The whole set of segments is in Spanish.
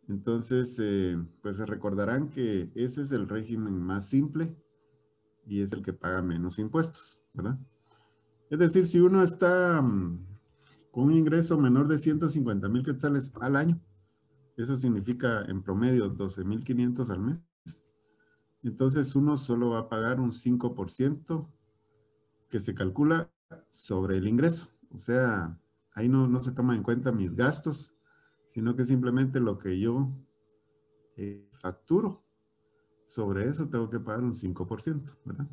Entonces, pues se recordarán que ese es el régimen más simple y es el que paga menos impuestos, ¿verdad? Es decir, si uno está con un ingreso menor de 150,000 quetzales al año, eso significa en promedio 12,500 al mes, entonces uno solo va a pagar un 5% que se calcula sobre el ingreso. O sea, ahí no se toma en cuenta mis gastos, sino que simplemente lo que yo facturo, sobre eso tengo que pagar un 5%, ¿verdad?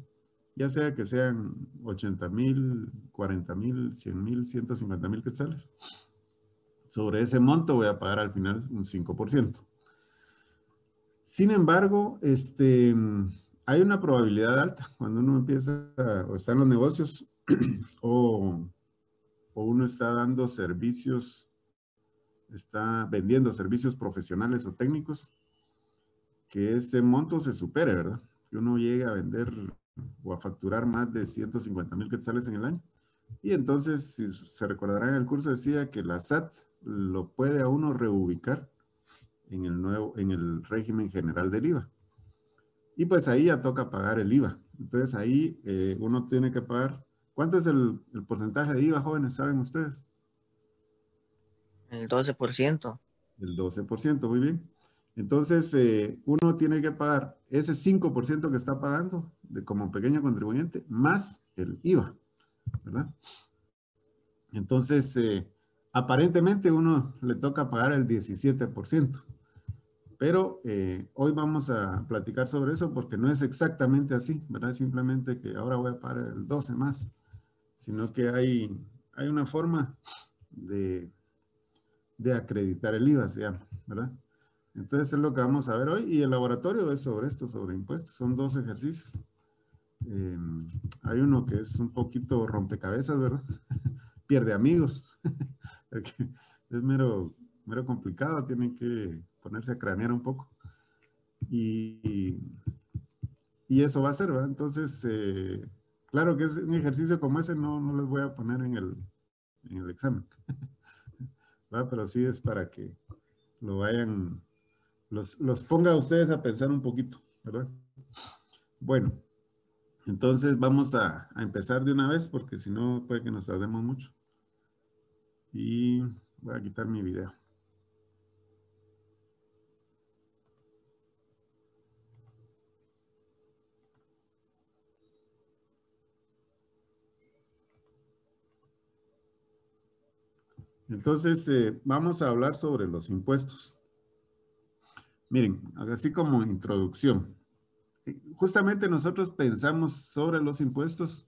Ya sea que sean 80,000, 40,000, 100,000, 150,000 quetzales. Sobre ese monto voy a pagar al final un 5%. Sin embargo, hay una probabilidad alta cuando uno empieza o está en los negocios o, o uno está dando servicios, está vendiendo servicios profesionales o técnicos, que ese monto se supere, ¿verdad? Que uno llegue a vender o a facturar más de 150,000 quetzales en el año. Y entonces, si se recordarán, en el curso decía que la SAT lo puede a uno reubicar en el régimen general del IVA. Y pues ahí ya toca pagar el IVA. Entonces ahí uno tiene que pagar. ¿Cuánto es el porcentaje de IVA, jóvenes? ¿Saben ustedes? El 12%. El 12%, muy bien. Entonces, uno tiene que pagar ese 5% que está pagando como pequeño contribuyente, más el IVA, ¿verdad? Entonces, aparentemente uno le toca pagar el 17%, pero hoy vamos a platicar sobre eso porque no es exactamente así, ¿verdad? Simplemente que ahora voy a pagar el 12 más, sino que hay una forma de, de acreditar el IVA, se llama, ¿verdad? Entonces es lo que vamos a ver hoy y el laboratorio es sobre esto, sobre impuestos. Son 2 ejercicios. Eh, hay uno que es un poquito rompecabezas, ¿verdad? Pierde amigos. Es mero complicado, tienen que ponerse a cranear un poco. Y, y eso va a ser, ¿verdad? Entonces, claro que es un ejercicio como ese, no les voy a poner en el examen, ¿verdad? Pero sí es para que lo vayan, los ponga a ustedes a pensar un poquito, ¿verdad? Bueno, entonces vamos a empezar de una vez porque si no puede que nos tardemos mucho. Y voy a quitar mi video. Entonces, vamos a hablar sobre los impuestos. Miren, así como introducción. Justamente nosotros pensamos sobre los impuestos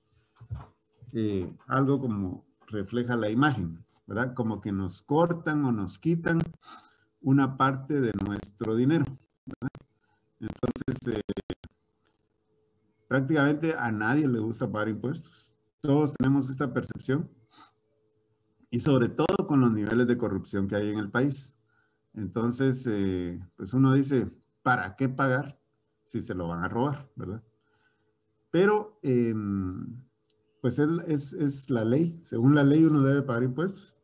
algo como refleja la imagen, ¿verdad? Como que nos cortan o nos quitan una parte de nuestro dinero, ¿verdad? Entonces, prácticamente a nadie le gusta pagar impuestos. Todos tenemos esta percepción y sobre todo con los niveles de corrupción que hay en el país. Entonces, pues uno dice, ¿para qué pagar si se lo van a robar, verdad? Pero, pues es la ley. Según la ley uno debe pagar impuestos.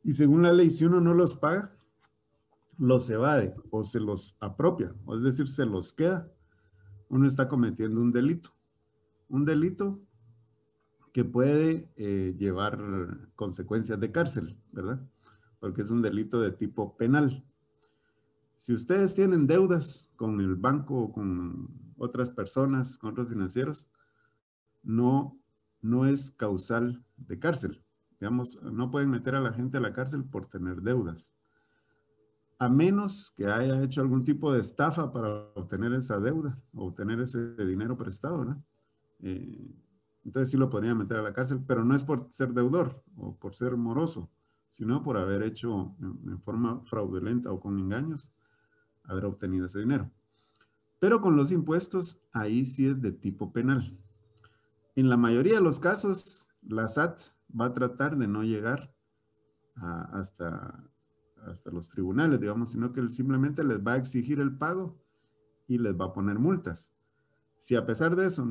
Y según la ley, si uno no los paga, los evade o se los apropia, o es decir, se los queda, uno está cometiendo un delito. Un delito que puede llevar consecuencias de cárcel, ¿verdad? Porque es un delito de tipo penal. Si ustedes tienen deudas con el banco o con otras personas, con otros financieros, no, no es causal de cárcel. Digamos, no pueden meter a la gente a la cárcel por tener deudas. A menos que haya hecho algún tipo de estafa para obtener esa deuda o obtener ese dinero prestado, ¿no? Eh, entonces sí lo podrían meter a la cárcel, pero no es por ser deudor o por ser moroso, sino por haber hecho en forma fraudulenta o con engaños, haber obtenido ese dinero. Pero con los impuestos, ahí sí es de tipo penal. En la mayoría de los casos, la SAT va a tratar de no llegar hasta los tribunales, digamos, sino que simplemente les va a exigir el pago y les va a poner multas. Si a pesar de eso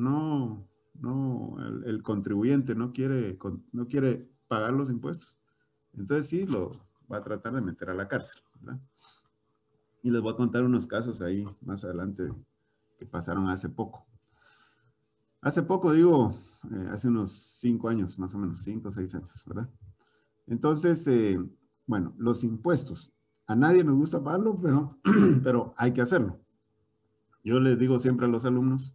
el contribuyente no quiere pagar los impuestos, entonces sí lo va a tratar de meter a la cárcel, ¿verdad? Y les voy a contar unos casos ahí más adelante que pasaron hace poco. Hace poco, digo, hace unos 5 años, más o menos, 5 o 6 años, ¿verdad? Entonces, bueno, los impuestos. A nadie nos gusta pagarlo, pero, pero hay que hacerlo. Yo les digo siempre a los alumnos,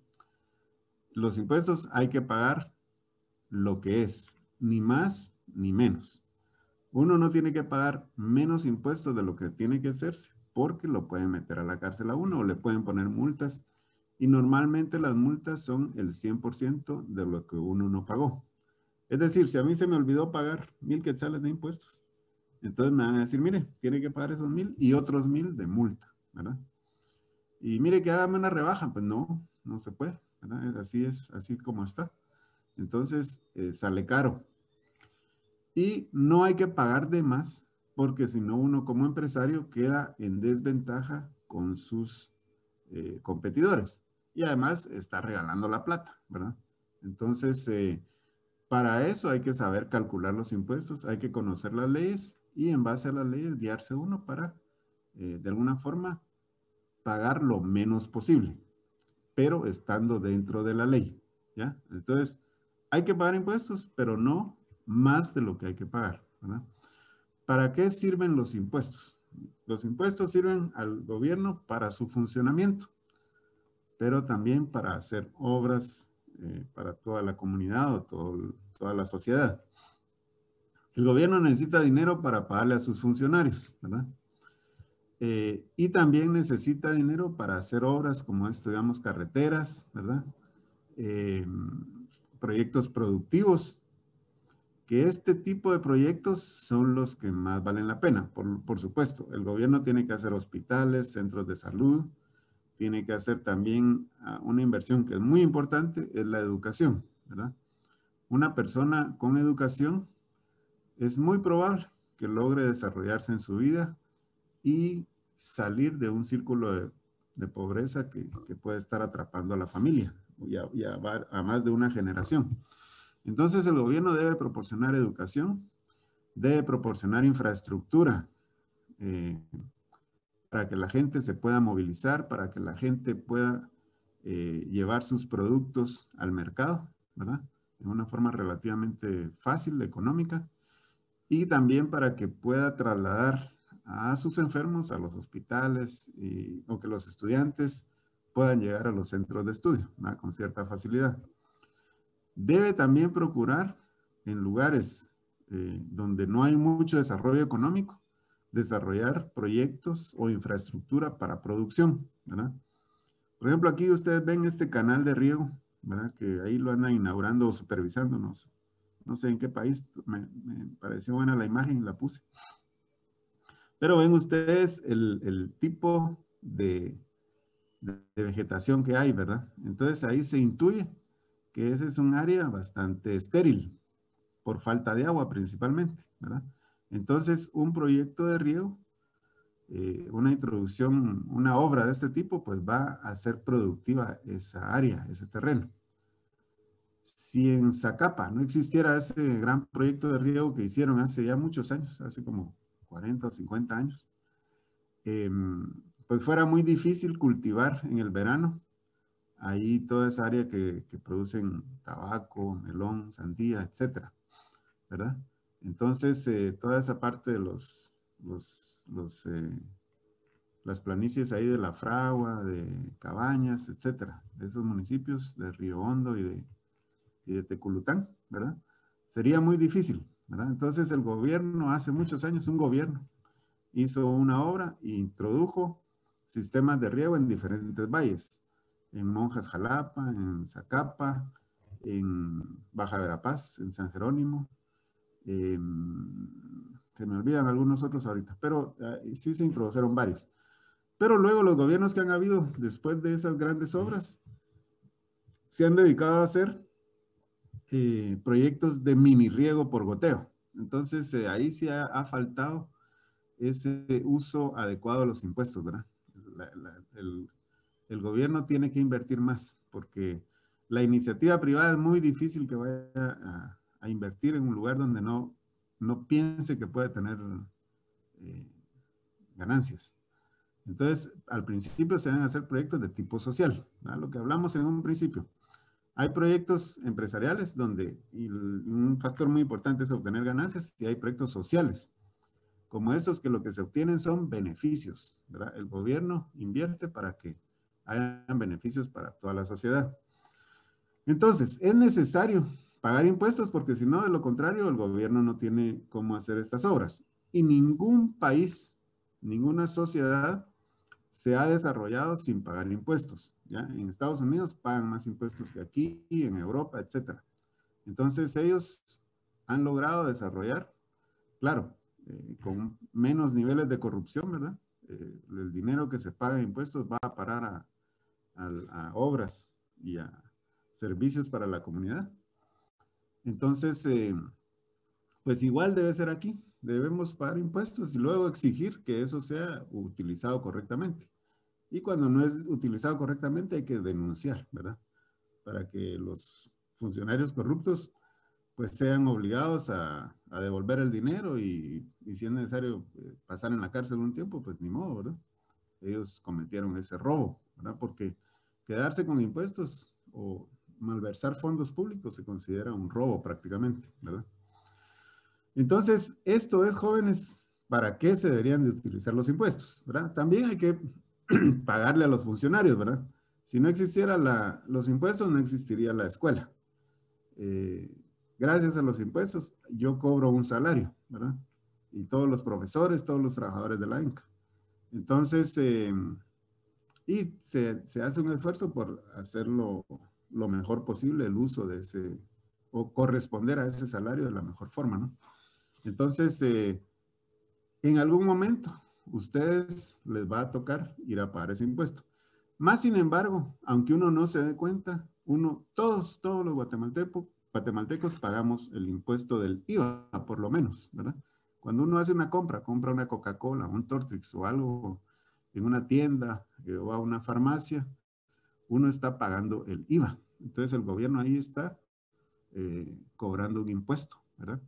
los impuestos hay que pagar lo que es, ni más ni menos. Uno no tiene que pagar menos impuestos de lo que tiene que hacerse, porque lo pueden meter a la cárcel a uno o le pueden poner multas. Y normalmente las multas son el 100% de lo que uno no pagó. Es decir, si a mí se me olvidó pagar 1,000 quetzales de impuestos, entonces me van a decir, mire, tiene que pagar esos 1,000 y otros 1,000 de multa, ¿verdad? Y mire que hágame una rebaja, pues no, no se puede, ¿verdad? Es así como está. Entonces, sale caro. Y no hay que pagar de más, porque si no uno como empresario queda en desventaja con sus competidores. Y además está regalando la plata, ¿verdad? Entonces, para eso hay que saber calcular los impuestos, hay que conocer las leyes y en base a las leyes guiarse uno para, de alguna forma, pagar lo menos posible, pero estando dentro de la ley, ¿ya? Entonces, hay que pagar impuestos, pero no más de lo que hay que pagar, ¿verdad? ¿Para qué sirven los impuestos? Los impuestos sirven al gobierno para su funcionamiento, pero también para hacer obras para toda la comunidad o toda la sociedad. El gobierno necesita dinero para pagarle a sus funcionarios, ¿verdad? Y también necesita dinero para hacer obras como esto, digamos, carreteras, ¿verdad? Eh, proyectos productivos, que este tipo de proyectos son los que más valen la pena. Por supuesto, el gobierno tiene que hacer hospitales, centros de salud, tiene que hacer también una inversión que es muy importante, es la educación, ¿verdad? Una persona con educación es muy probable que logre desarrollarse en su vida y salir de un círculo de pobreza que puede estar atrapando a la familia y a más de una generación. Entonces el gobierno debe proporcionar educación, debe proporcionar infraestructura eh, para que la gente se pueda movilizar, para que la gente pueda llevar sus productos al mercado, ¿verdad? De una forma relativamente fácil, económica, y también para que pueda trasladar a sus enfermos a los hospitales o que los estudiantes puedan llegar a los centros de estudio, ¿verdad? Con cierta facilidad. Debe también procurar en lugares donde no hay mucho desarrollo económico, desarrollar proyectos o infraestructura para producción, ¿verdad? Por ejemplo, aquí ustedes ven este canal de riego, ¿verdad? Que ahí lo andan inaugurando o supervisando, no sé en qué país, me pareció buena la imagen y la puse. Pero ven ustedes el tipo de vegetación que hay, ¿verdad? Entonces ahí se intuye que ese es un área bastante estéril, por falta de agua principalmente, ¿verdad? Entonces, un proyecto de riego, una introducción, una obra de este tipo, pues va a ser productiva esa área, ese terreno. Si en Zacapa no existiera ese gran proyecto de riego que hicieron hace ya muchos años, hace como 40 o 50 años, pues fuera muy difícil cultivar en el verano ahí toda esa área que producen tabaco, melón, sandía, etcétera, ¿verdad? Entonces, toda esa parte de las planicies ahí de La Fragua, de Cabañas, etcétera, de esos municipios de Río Hondo y de Teculután, ¿verdad? Sería muy difícil, ¿verdad? Entonces, el gobierno, hace muchos años, un gobierno hizo una obra e introdujo sistemas de riego en diferentes valles, en Monjas Jalapa, en Zacapa, en Baja Verapaz, en San Jerónimo, se me olvidan algunos otros ahorita, pero sí se introdujeron varios. Pero luego los gobiernos que han habido después de esas grandes obras se han dedicado a hacer proyectos de mini riego por goteo. Entonces ahí sí ha faltado ese uso adecuado de los impuestos, ¿verdad? El gobierno tiene que invertir más porque la iniciativa privada es muy difícil que vaya a invertir en un lugar donde no piense que puede tener ganancias. Entonces, al principio se deben hacer proyectos de tipo social, ¿verdad? Lo que hablamos en un principio. Hay proyectos empresariales donde un factor muy importante es obtener ganancias, y hay proyectos sociales, como estos que lo que se obtienen son beneficios, ¿verdad? El gobierno invierte para que hayan beneficios para toda la sociedad. Entonces, es necesario pagar impuestos porque si no, de lo contrario, el gobierno no tiene cómo hacer estas obras. Y ningún país, ninguna sociedad se ha desarrollado sin pagar impuestos. ¿Ya? En Estados Unidos pagan más impuestos que aquí, en Europa, etc. Entonces, ellos han logrado desarrollar, claro, con menos niveles de corrupción, ¿verdad? El dinero que se paga en impuestos va a parar a obras y a servicios para la comunidad. Entonces, pues igual debe ser aquí. Debemos pagar impuestos y luego exigir que eso sea utilizado correctamente. Y cuando no es utilizado correctamente hay que denunciar, ¿verdad? Para que los funcionarios corruptos pues sean obligados a devolver el dinero y si es necesario pasar en la cárcel un tiempo, pues ni modo, ¿verdad? Ellos cometieron ese robo, ¿verdad? Porque quedarse con impuestos o malversar fondos públicos se considera un robo prácticamente, ¿verdad? Entonces, esto es, jóvenes, ¿para qué se deberían de utilizar los impuestos? ¿Verdad? También hay que pagarle a los funcionarios, ¿verdad? Si no existieran los impuestos, no existiría la escuela. Eh, Gracias a los impuestos, yo cobro un salario, ¿verdad? Y todos los profesores, todos los trabajadores de la ENCA. Entonces, y se hace un esfuerzo por hacerlo lo mejor posible, el uso de ese, o corresponder a ese salario de la mejor forma, ¿no? Entonces, en algún momento, ustedes les va a tocar ir a pagar ese impuesto. Más sin embargo, aunque uno no se dé cuenta, todos los guatemaltecos pagamos el impuesto del IVA, por lo menos, ¿verdad? Cuando uno hace una compra una Coca-Cola, un Tortrix o algo en una tienda o a una farmacia, uno está pagando el IVA. Entonces el gobierno ahí está cobrando un impuesto, ¿verdad?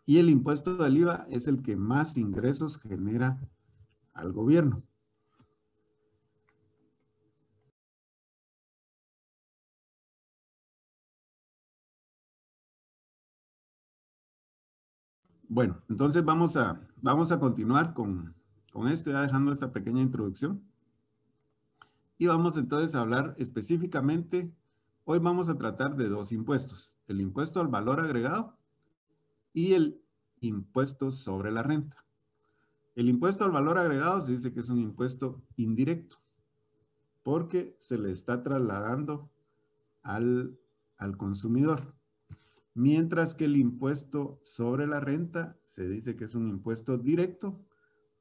Y el impuesto del IVA es el que más ingresos genera al gobierno. Bueno, entonces vamos a continuar con esto, ya dejando esta pequeña introducción. Y vamos entonces a hablar específicamente, hoy vamos a tratar de dos impuestos, el impuesto al valor agregado y el impuesto sobre la renta. El impuesto al valor agregado se dice que es un impuesto indirecto, porque se le está trasladando al consumidor. Mientras que el impuesto sobre la renta se dice que es un impuesto directo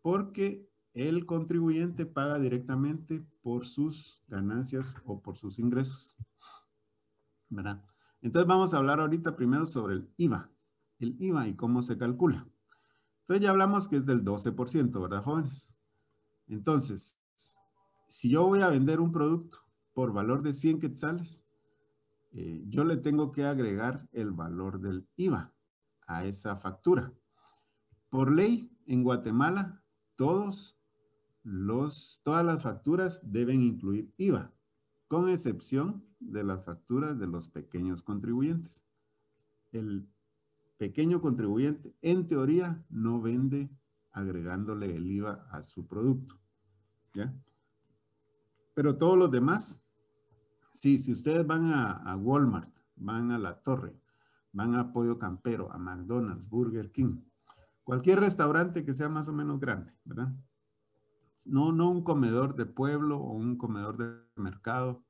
porque el contribuyente paga directamente por sus ganancias o por sus ingresos, ¿verdad? Entonces vamos a hablar ahorita primero sobre el IVA y cómo se calcula. Entonces ya hablamos que es del 12%, ¿verdad, jóvenes? Entonces, si yo voy a vender un producto por valor de 100 quetzales, yo le tengo que agregar el valor del IVA a esa factura. Por ley, en Guatemala, todas las facturas deben incluir IVA, con excepción de las facturas de los pequeños contribuyentes. El pequeño contribuyente, en teoría, no vende agregándole el IVA a su producto, ¿ya? Pero todos los demás, sí, si ustedes van a Walmart, van a La Torre, van a Pollo Campero, a McDonald's, Burger King, cualquier restaurante que sea más o menos grande, ¿verdad? No un comedor de pueblo o un comedor de mercado,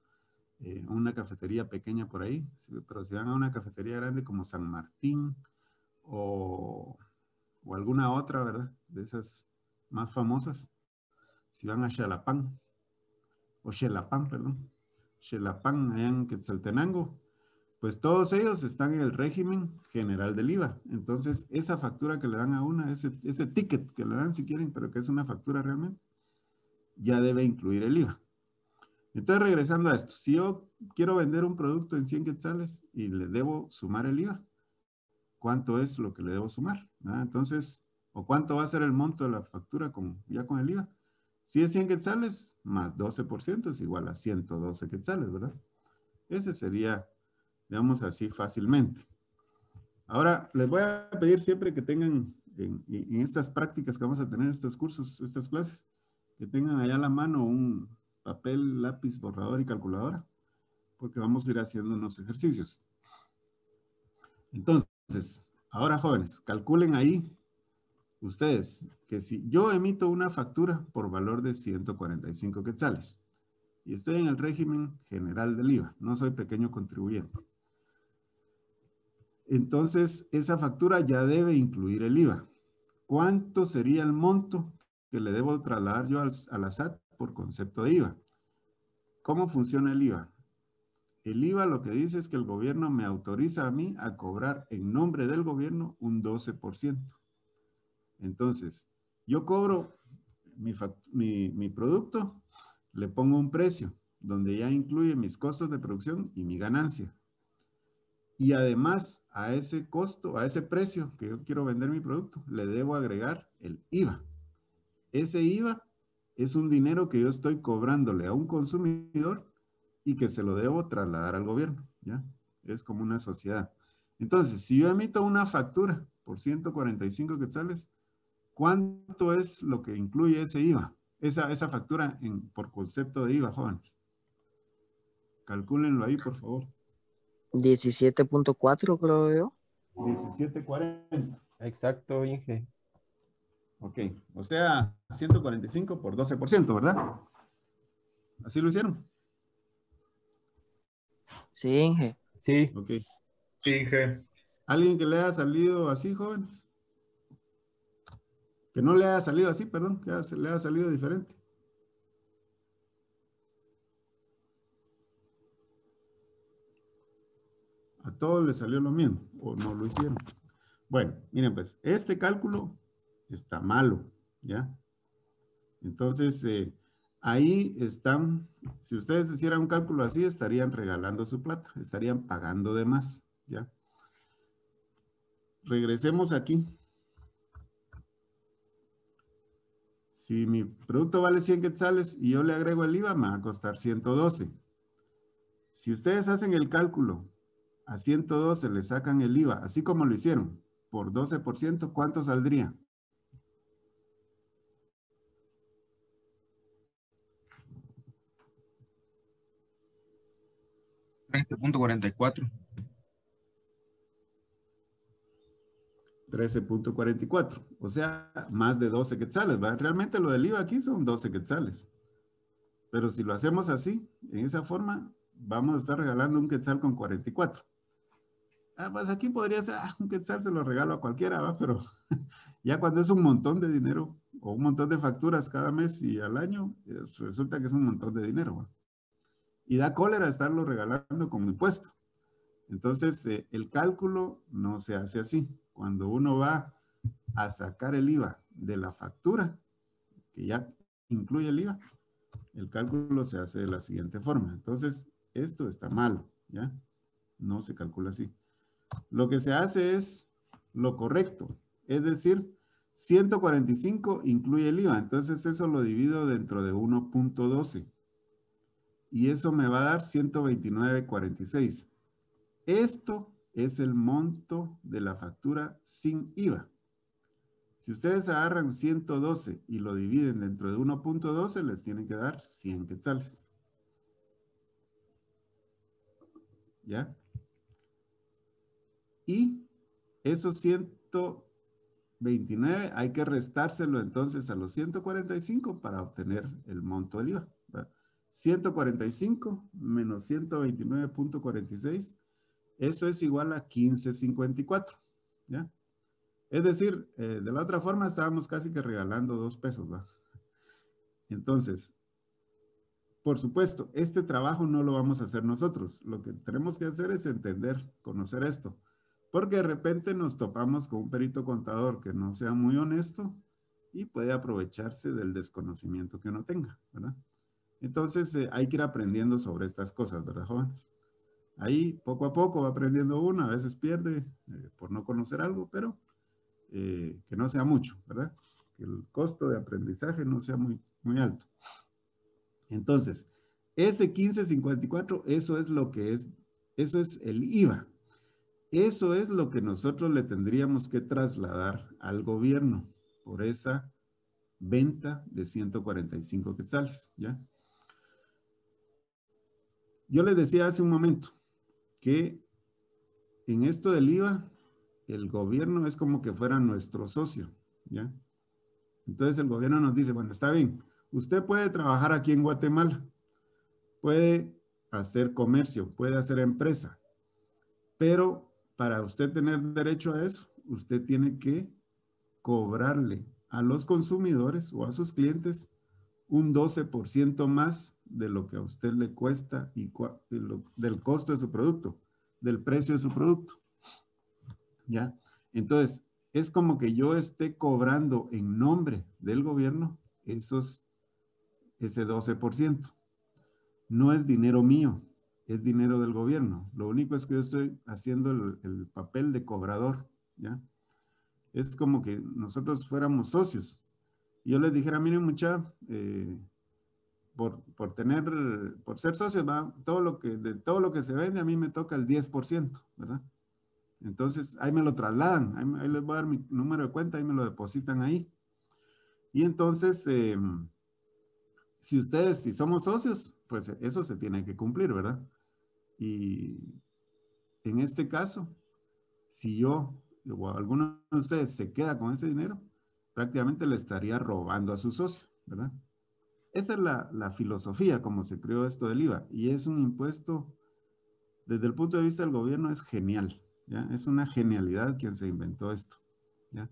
una cafetería pequeña por ahí, pero si van a una cafetería grande como San Martín o, o alguna otra, ¿verdad? De esas más famosas, si van a Xalapán, o Xelapán, perdón, Xelapán, allá en Quetzaltenango, pues todos ellos están en el régimen general del IVA. Entonces, esa factura que le dan a una, ese ticket que le dan si quieren, pero que es una factura realmente, ya debe incluir el IVA. Entonces, regresando a esto, si yo quiero vender un producto en 100 quetzales y le debo sumar el IVA, ¿cuánto es lo que le debo sumar? Entonces, ¿o cuánto va a ser el monto de la factura ya con el IVA? Si es 100 quetzales, más 12% es igual a 112 quetzales, ¿verdad? Ese sería, digamos así, fácilmente. Ahora, les voy a pedir siempre que tengan, en estas prácticas que vamos a tener, estos cursos, estas clases, que tengan allá a la mano un papel, lápiz, borrador y calculadora, porque vamos a ir haciendo unos ejercicios. Entonces, ahora jóvenes, calculen ahí ustedes que si yo emito una factura por valor de 145 quetzales y estoy en el régimen general del IVA, no soy pequeño contribuyente, entonces esa factura ya debe incluir el IVA. ¿Cuánto sería el monto que le debo trasladar yo a la SAT por concepto de IVA? ¿Cómo funciona el IVA? El IVA lo que dice es que el gobierno me autoriza a mí a cobrar en nombre del gobierno un 12%. Entonces, yo cobro mi producto, le pongo un precio donde ya incluye mis costos de producción y mi ganancia. Y además a ese costo, a ese precio que yo quiero vender mi producto, le debo agregar el IVA. Ese IVA es un dinero que yo estoy cobrándole a un consumidor y que se lo debo trasladar al gobierno, ¿ya? Es como una sociedad. Entonces, si yo emito una factura por 145 quetzales, ¿cuánto es lo que incluye ese IVA? Esa factura por concepto de IVA, jóvenes. Calcúlenlo ahí, por favor. 17.4 creo yo. 17.40. Exacto, Inge. Ok, o sea, 145 por 12%, ¿verdad? ¿Así lo hicieron? Sí, Inge. Sí. Ok. Sí, Inge. ¿Alguien que le haya salido así, jóvenes? Que no le haya salido así, perdón, que le haya salido diferente. A todos les salió lo mismo, o no lo hicieron. Bueno, miren pues, este cálculo está malo, ¿ya? Entonces, ahí están, si ustedes hicieran un cálculo así, estarían regalando su plata, estarían pagando de más, ¿ya? Regresemos aquí. Si mi producto vale 100 quetzales y yo le agrego el IVA, me va a costar 112. Si ustedes hacen el cálculo, a 112 le sacan el IVA, así como lo hicieron, por 12%, ¿cuánto saldría? $13.44. 13.44, o sea, más de 12 quetzales, ¿verdad? Realmente lo del IVA aquí son 12 quetzales. Pero si lo hacemos así, en esa forma, vamos a estar regalando un quetzal con 44. Pues aquí podría ser, un quetzal se lo regalo a cualquiera, ¿va? Pero ya cuando es un montón de dinero o un montón de facturas cada mes y al año, resulta que es un montón de dinero, ¿va? Y da cólera estarlo regalando como impuesto. Entonces, el cálculo no se hace así. Cuando uno va a sacar el IVA de la factura, que ya incluye el IVA, el cálculo se hace de la siguiente forma. Entonces, esto está malo, ¿ya? No se calcula así. Lo que se hace es lo correcto, es decir, 145 incluye el IVA, entonces eso lo divido dentro de 1.12 y eso me va a dar 129.46. Esto es el monto de la factura sin IVA. Si ustedes agarran 112 y lo dividen dentro de 1.12, les tienen que dar 100 quetzales. ¿Ya? Y esos 129 hay que restárselo entonces a los 145 para obtener el monto del IVA. ¿Verdad? 145 menos 129.46, eso es igual a 15.54. ¿Ya? Es decir, de la otra forma estábamos casi que regalando 2 pesos, ¿va? Entonces, por supuesto, este trabajo no lo vamos a hacer nosotros. Lo que tenemos que hacer es entender, conocer esto. Porque de repente nos topamos con un perito contador que no sea muy honesto y puede aprovecharse del desconocimiento que uno tenga, ¿verdad? Entonces, hay que ir aprendiendo sobre estas cosas, ¿verdad, jóvenes? Ahí, poco a poco va aprendiendo uno, a veces pierde por no conocer algo, pero que no sea mucho, ¿verdad? Que el costo de aprendizaje no sea muy, muy alto. Entonces, ese 15.54, eso es lo que es, eso es el IVA. Eso es lo que nosotros le tendríamos que trasladar al gobierno por esa venta de 145 quetzales, ¿ya? Yo les decía hace un momento que en esto del IVA, el gobierno es como que fuera nuestro socio, ¿ya? Entonces el gobierno nos dice, bueno, está bien, usted puede trabajar aquí en Guatemala, puede hacer comercio, puede hacer empresa, pero para usted tener derecho a eso, usted tiene que cobrarle a los consumidores o a sus clientes un 12% más de lo que a usted le cuesta y del costo de su producto, del precio de su producto. ¿Ya? Entonces, es como que yo esté cobrando en nombre del gobierno ese 12%. No es dinero mío, es dinero del gobierno. Lo único es que yo estoy haciendo el papel de cobrador, ¿ya? Es como que nosotros fuéramos socios. Y yo les dijera, miren mucha, por ser socios, ¿va? De todo lo que se vende, a mí me toca el 10%, ¿verdad? Entonces, ahí me lo trasladan, ahí les voy a dar mi número de cuenta, ahí me lo depositan ahí. Y entonces, si somos socios, pues eso se tiene que cumplir, ¿verdad? Y en este caso, si yo o alguno de ustedes se queda con ese dinero, prácticamente le estaría robando a su socio, ¿verdad? Esa es la filosofía como se creó esto del IVA. Y es un impuesto, desde el punto de vista del gobierno, es genial, ¿ya? Es una genialidad quien se inventó esto, ¿ya?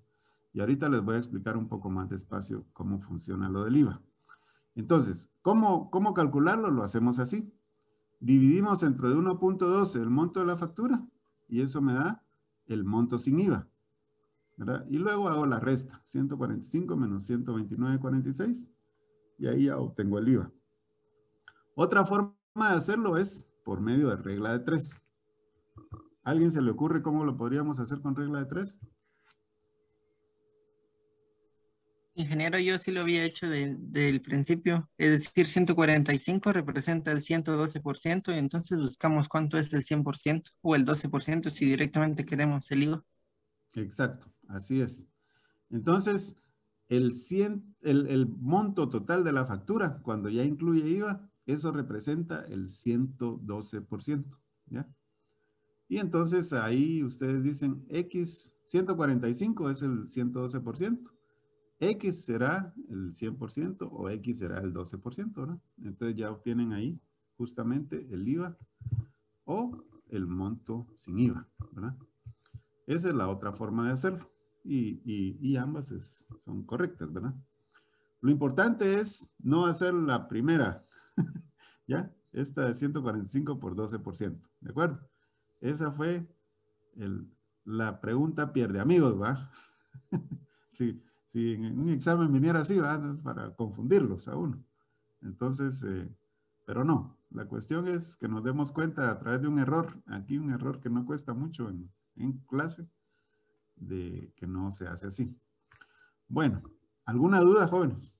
Y ahorita les voy a explicar un poco más despacio cómo funciona lo del IVA. Entonces, ¿cómo calcularlo? Lo hacemos así. Dividimos entre 1.12 el monto de la factura y eso me da el monto sin IVA, ¿verdad? Y luego hago la resta, 145 menos 129.46 y ahí ya obtengo el IVA. Otra forma de hacerlo es por medio de regla de 3. ¿A alguien se le ocurre cómo lo podríamos hacer con regla de 3? Ingeniero, yo sí lo había hecho del principio, es decir, 145 representa el 112% y entonces buscamos cuánto es el 100% o el 12% si directamente queremos el IVA. Exacto, así es. Entonces, el monto total de la factura, cuando ya incluye IVA, eso representa el 112%, ¿ya? Y entonces ahí ustedes dicen X, 145 es el 112%, X será el 100% o X será el 12%, ¿no? Entonces ya obtienen ahí justamente el IVA o el monto sin IVA, ¿verdad? Esa es la otra forma de hacerlo. Y ambas son correctas, ¿verdad? Lo importante es no hacer la primera, ¿ya? Esta de 145 por 12%, ¿de acuerdo? Esa fue la pregunta pierde amigos, ¿va? si en un examen viniera así, ¿va? Para confundirlos a uno. Entonces, pero no, la cuestión es que nos demos cuenta a través de un error, aquí un error que no cuesta mucho en clase, de que no se hace así. Bueno, ¿alguna duda, jóvenes?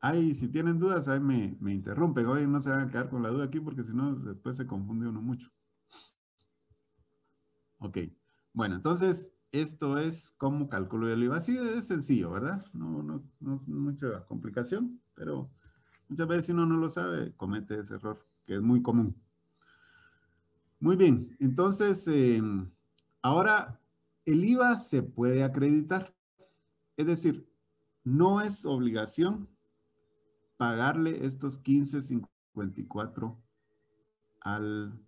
Ahí, si tienen dudas, ahí me interrumpen. Hoy no se van a quedar con la duda aquí porque si no, después se confunde uno mucho. Ok. Bueno, entonces, esto es cómo calculo el IVA. Así es sencillo, ¿verdad? No mucha complicación, pero muchas veces si uno no lo sabe, comete ese error, que es muy común. Muy bien, entonces, ahora el IVA se puede acreditar. Es decir, no es obligación pagarle estos 15.54 al,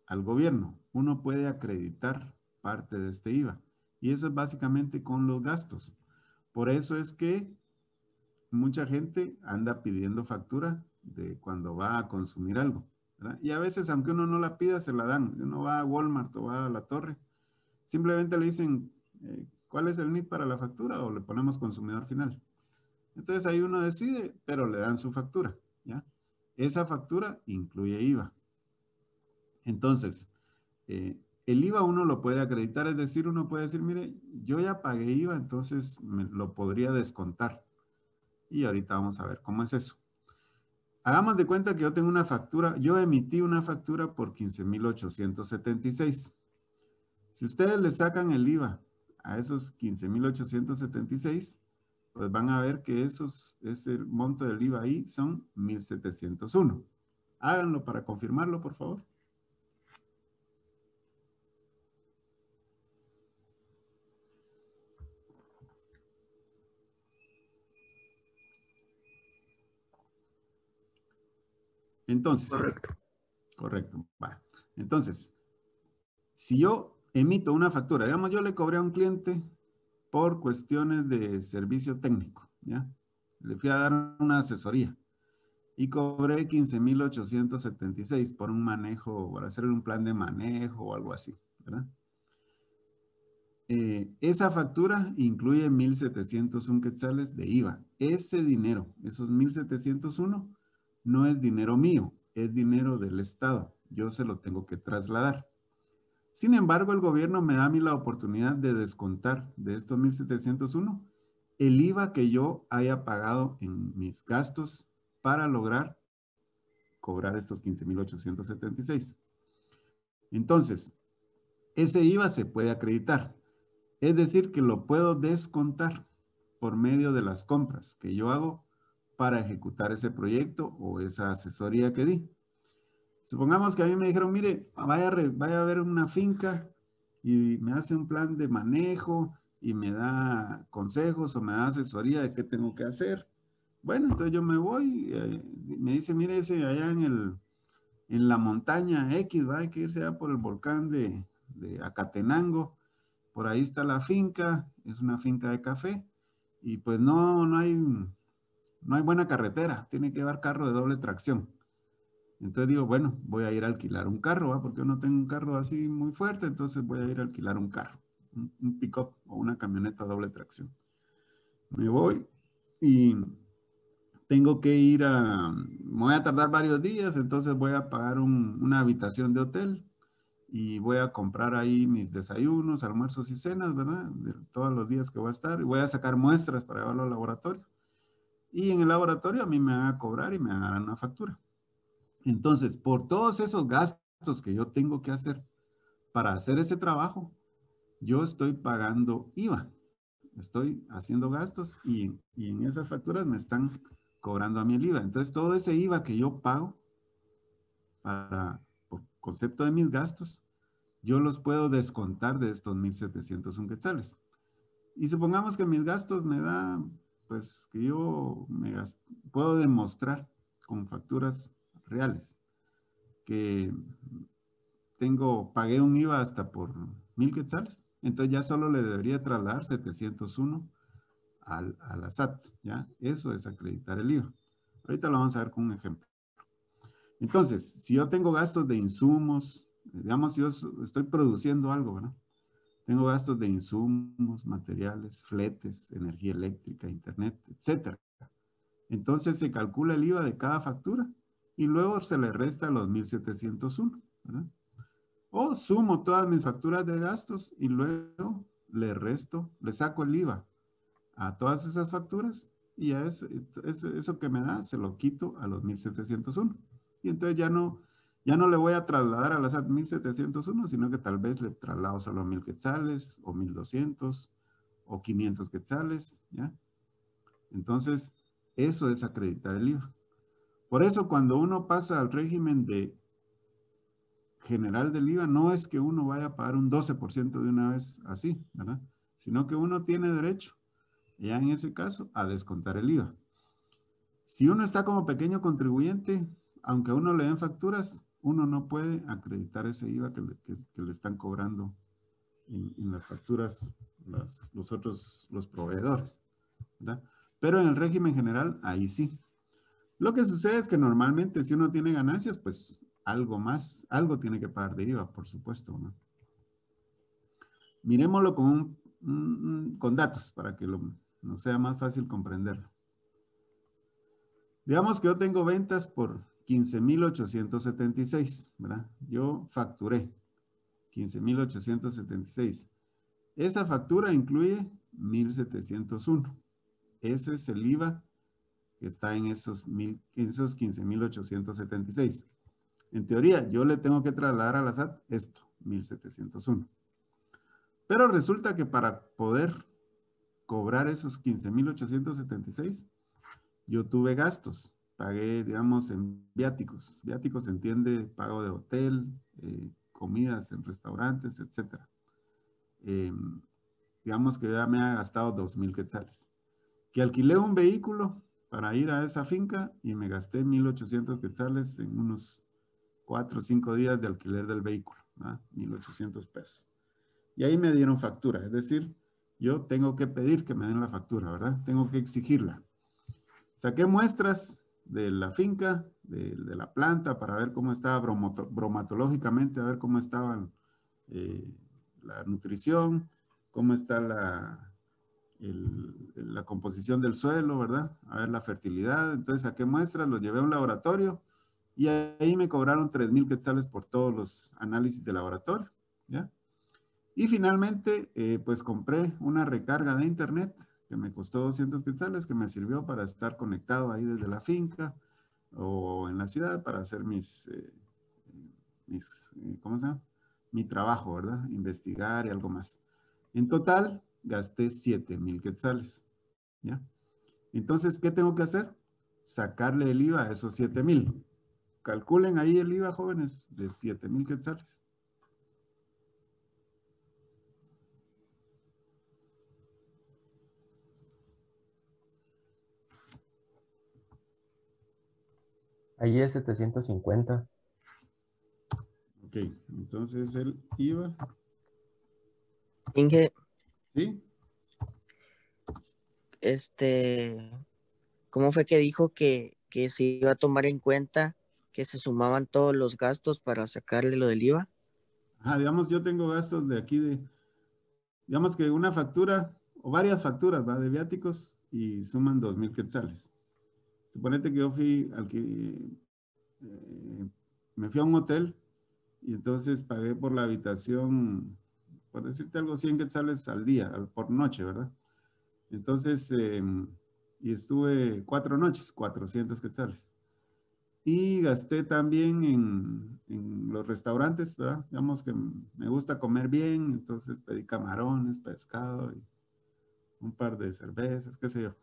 al gobierno. Uno puede acreditar parte de este IVA. Y eso es básicamente con los gastos. Por eso es que mucha gente anda pidiendo factura de cuando va a consumir algo, ¿verdad? Y a veces, aunque uno no la pida, se la dan. Uno va a Walmart o va a la torre, simplemente le dicen, ¿cuál es el NIT para la factura? O le ponemos consumidor final. Entonces ahí uno decide, pero le dan su factura, ¿ya? Esa factura incluye IVA. Entonces, el IVA uno lo puede acreditar, es decir, uno puede decir, mire, yo ya pagué IVA, entonces me lo podría descontar. Y ahorita vamos a ver cómo es eso. Hagamos de cuenta que yo tengo una factura, yo emití una factura por 15,876. Si ustedes le sacan el IVA a esos 15,876, pues van a ver que ese monto del IVA ahí son 1,701. Háganlo para confirmarlo, por favor. Entonces, correcto. Va. Entonces, si yo emito una factura, digamos, yo le cobré a un cliente por cuestiones de servicio técnico, ¿ya? Le fui a dar una asesoría y cobré 15,876 por un manejo, por hacer un plan de manejo o algo así, ¿verdad? Esa factura incluye 1,701 quetzales de IVA. Ese dinero, esos 1,701, no es dinero mío, es dinero del Estado. Yo se lo tengo que trasladar. Sin embargo, el gobierno me da a mí la oportunidad de descontar de estos 1,701 el IVA que yo haya pagado en mis gastos para lograr cobrar estos 15,876. Entonces, ese IVA se puede acreditar. Es decir, que lo puedo descontar por medio de las compras que yo hago para ejecutar ese proyecto o esa asesoría que di. Supongamos que a mí me dijeron, mire, vaya a ver una finca y me hace un plan de manejo y me da consejos o me da asesoría de qué tengo que hacer. Bueno, entonces yo me voy, me dice, mire, ese allá en la montaña X, va, hay que irse allá por el volcán de Acatenango. Por ahí está la finca, es una finca de café, y pues no hay buena carretera, tiene que llevar carro de doble tracción. Entonces digo, bueno, voy a ir a alquilar un carro, ¿va? Porque yo no tengo un carro así muy fuerte, entonces voy a ir a alquilar un carro, un pick-up o una camioneta doble tracción. Me voy y tengo que me voy a tardar varios días, entonces voy a pagar una habitación de hotel y voy a comprar ahí mis desayunos, almuerzos y cenas, ¿verdad? De todos los días que voy a estar. Y voy a sacar muestras para llevarlo al laboratorio. Y en el laboratorio a mí me van a cobrar y me van a dar una factura. Entonces, por todos esos gastos que yo tengo que hacer para hacer ese trabajo, yo estoy pagando IVA. Estoy haciendo gastos y en esas facturas me están cobrando a mí el IVA. Entonces, todo ese IVA que yo pago por concepto de mis gastos, yo los puedo descontar de estos 1,701 quetzales. Y supongamos que mis gastos me dan, pues que yo puedo demostrar con facturas reales que pagué un IVA hasta por 1,000 quetzales. Entonces ya solo le debería trasladar 701 a la SAT, ¿ya? Eso es acreditar el IVA. Ahorita lo vamos a ver con un ejemplo. Entonces, si yo tengo gastos de insumos, digamos, si yo estoy produciendo algo, ¿verdad? Tengo gastos de insumos, materiales, fletes, energía eléctrica, internet, etc. Entonces se calcula el IVA de cada factura y luego se le resta los 1,701, ¿verdad? O sumo todas mis facturas de gastos y luego le saco el IVA a todas esas facturas y a eso que me da se lo quito a los 1,701. Y entonces ya no le voy a trasladar a la SAT 1,701, sino que tal vez le traslado solo 1,000 quetzales, o 1,200, o 500 quetzales, ¿ya? Entonces, eso es acreditar el IVA. Por eso, cuando uno pasa al régimen general del IVA, no es que uno vaya a pagar un 12% de una vez así, ¿verdad? Sino que uno tiene derecho, ya en ese caso, a descontar el IVA. Si uno está como pequeño contribuyente, aunque a uno le den facturas, uno no puede acreditar ese IVA que le están cobrando en las facturas los proveedores, ¿verdad? Pero en el régimen general, ahí sí. Lo que sucede es que normalmente si uno tiene ganancias, pues algo tiene que pagar de IVA, por supuesto, ¿no? Miremoslo con datos para que nos sea más fácil comprenderlo. Digamos que yo tengo ventas por 15,876, ¿verdad? Yo facturé 15,876. Esa factura incluye 1,701. Ese es el IVA que está en esos 15.876. En teoría, yo le tengo que trasladar a la SAT esto, 1.701. Pero resulta que para poder cobrar esos 15.876, yo tuve gastos. Pagué, digamos, en viáticos. Viáticos se entiende pago de hotel, comidas en restaurantes, etc. Digamos que ya me ha gastado 2,000 quetzales. Que alquilé un vehículo para ir a esa finca y me gasté 1,800 quetzales en unos 4 o 5 días de alquiler del vehículo, ¿verdad? 1,800 pesos. Y ahí me dieron factura, es decir, yo tengo que pedir que me den la factura, ¿verdad? Tengo que exigirla. Saqué muestras de la finca, de la planta, para ver cómo estaba bromatológicamente, a ver cómo estaba la nutrición, cómo está la composición del suelo, ¿verdad? A ver la fertilidad. Entonces saqué muestras, los llevé a un laboratorio y ahí me cobraron 3,000 quetzales por todos los análisis de laboratorio, ¿ya? Y finalmente, pues compré una recarga de internet que me costó 200 quetzales, que me sirvió para estar conectado ahí desde la finca o en la ciudad para hacer ¿cómo se llama? Mi trabajo, ¿verdad? Investigar y algo más. En total, gasté 7,000 quetzales, ¿ya? Entonces, ¿qué tengo que hacer? Sacarle el IVA a esos 7,000. Calculen ahí el IVA, jóvenes, de 7,000 quetzales. Ahí es 750. Ok, entonces el IVA, Inge, ¿sí? ¿Cómo fue que dijo que se iba a tomar en cuenta que se sumaban todos los gastos para sacarle lo del IVA? Ajá, digamos, yo tengo gastos de aquí digamos que una factura o varias facturas, ¿va? De viáticos y suman 2,000 quetzales. Suponete que yo me fui a un hotel y entonces pagué por la habitación, por decirte algo, 100 quetzales al día, por noche, ¿verdad? Entonces, y estuve 4 noches, 400 quetzales. Y gasté también en los restaurantes, ¿verdad? Digamos que me gusta comer bien, entonces pedí camarones, pescado y un par de cervezas, qué sé yo.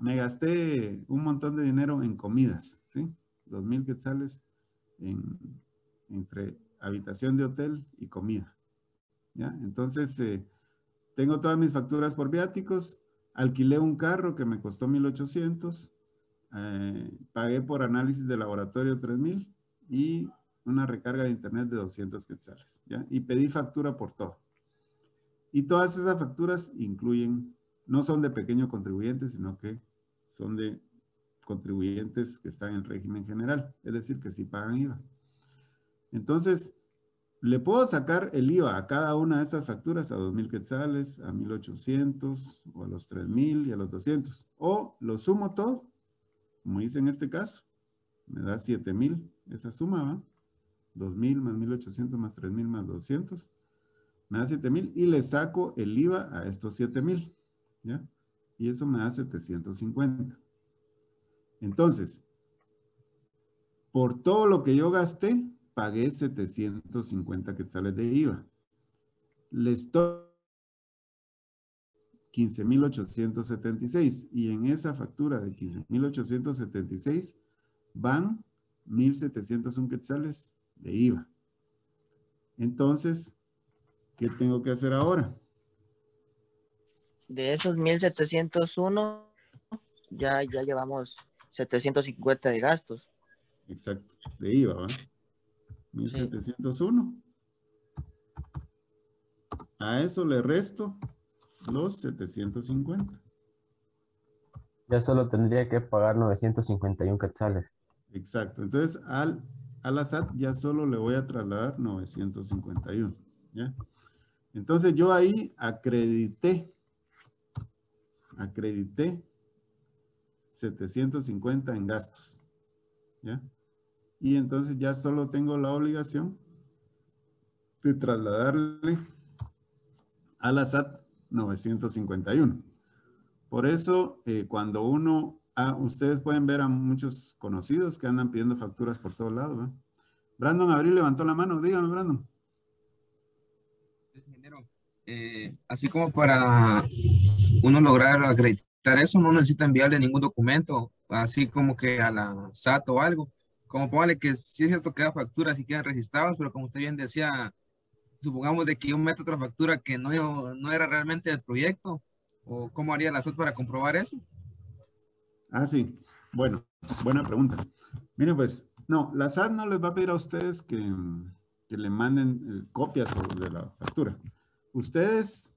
Me gasté un montón de dinero en comidas, ¿sí? 2,000 quetzales entre habitación de hotel y comida, ¿ya? Entonces, tengo todas mis facturas por viáticos, alquilé un carro que me costó 1,800, pagué por análisis de laboratorio 3,000 y una recarga de internet de 200 quetzales, ¿ya? Y pedí factura por todo. Y todas esas facturas incluyen, no son de pequeño contribuyente, sino que son de contribuyentes que están en el régimen general, es decir, que sí pagan IVA. Entonces, le puedo sacar el IVA a cada una de estas facturas, a 2,000 quetzales, a 1,800, o a los 3,000 y a los 200. O lo sumo todo, como hice en este caso, me da 7,000, esa suma, ¿va? 2,000 más 1,800 más 3,000 más 200, me da 7,000 y le saco el IVA a estos 7,000, ¿ya? Y eso me da 750. Entonces, por todo lo que yo gasté, pagué 750 quetzales de IVA. Les estoy 15,876 y en esa factura de 15,876 van 1,701 quetzales de IVA. Entonces, ¿qué tengo que hacer ahora? De esos 1,701, ya llevamos 750 de gastos. Exacto, de IVA, ¿va? Sí. 1,701. A eso le resto los 750. Ya solo tendría que pagar 951 quetzales. Exacto. Entonces, a la SAT ya solo le voy a trasladar 951. ¿Ya? Entonces, yo ahí acredité 750 en gastos. ¿Ya? Y entonces ya solo tengo la obligación de trasladarle a la SAT 951. Por eso, cuando ustedes pueden ver a muchos conocidos que andan pidiendo facturas por todos lados, ¿verdad? Brandon Abril levantó la mano. Dígame, Brandon. Ingeniero, así como para uno lograr acreditar eso, no necesita enviarle ningún documento, así como que a la SAT o algo. Como póngale que sí es cierto que da facturas y quedan registrados, pero como usted bien decía, supongamos de que yo meto otra factura que no era realmente del proyecto, o cómo haría la SAT para comprobar eso. Ah, sí. Bueno, buena pregunta. Mire, pues, no, la SAT no les va a pedir a ustedes que le manden copias de la factura. Ustedes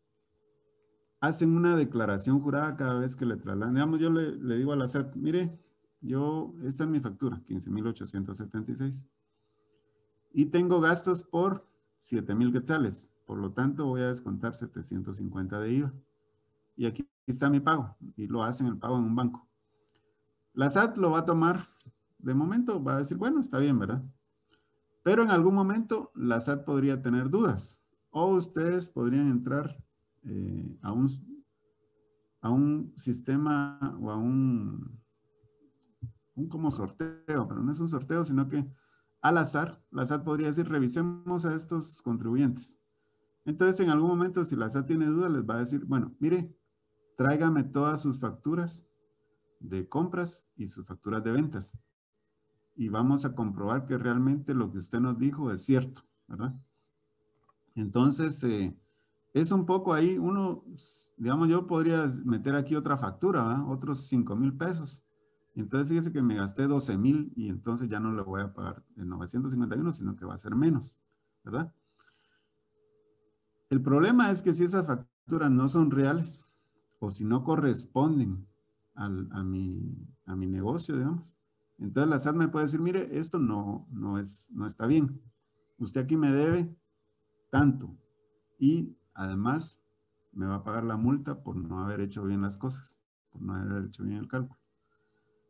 hacen una declaración jurada cada vez que le trasladan. Digamos, yo le digo a la SAT, mire, esta es mi factura, 15,876. Y tengo gastos por 7,000 quetzales. Por lo tanto, voy a descontar 750 de IVA. Y aquí está mi pago. Y lo hacen el pago en un banco. La SAT lo va a tomar, de momento va a decir, bueno, está bien, ¿verdad? Pero en algún momento la SAT podría tener dudas. O ustedes podrían entrar a un sistema o a un como sorteo, pero no es un sorteo, sino que al azar, la SAT podría decir, revisemos a estos contribuyentes. Entonces, en algún momento, si la SAT tiene dudas, les va a decir, bueno, mire, tráigame todas sus facturas de compras y sus facturas de ventas. Y vamos a comprobar que realmente lo que usted nos dijo es cierto, ¿verdad? Entonces, es un poco ahí, digamos, yo podría meter aquí otra factura, ¿verdad? Otros 5,000 pesos. Entonces, fíjese que me gasté 12,000 y entonces ya no le voy a pagar el 951, sino que va a ser menos, ¿verdad? El problema es que si esas facturas no son reales o si no corresponden a mi negocio, digamos, entonces la SAT me puede decir, mire, esto no está bien. Usted aquí me debe tanto y además me va a pagar la multa por no haber hecho bien las cosas, por no haber hecho bien el cálculo.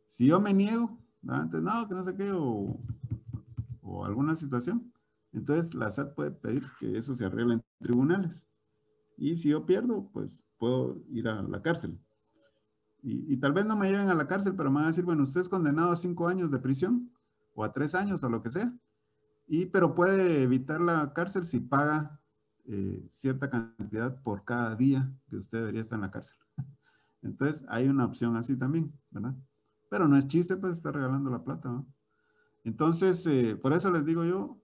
Si yo me niego, antes no, que no sé qué, o alguna situación, entonces la SAT puede pedir que eso se arregle en tribunales. Y si yo pierdo, pues puedo ir a la cárcel. Y tal vez no me lleven a la cárcel, pero me van a decir, bueno, usted es condenado a 5 años de prisión o a 3 años o lo que sea. Pero puede evitar la cárcel si paga cierta cantidad por cada día que usted debería estar en la cárcel. Entonces, hay una opción así también, ¿verdad? Pero no es chiste, pues, estar regalando la plata, ¿no? Entonces, por eso les digo yo,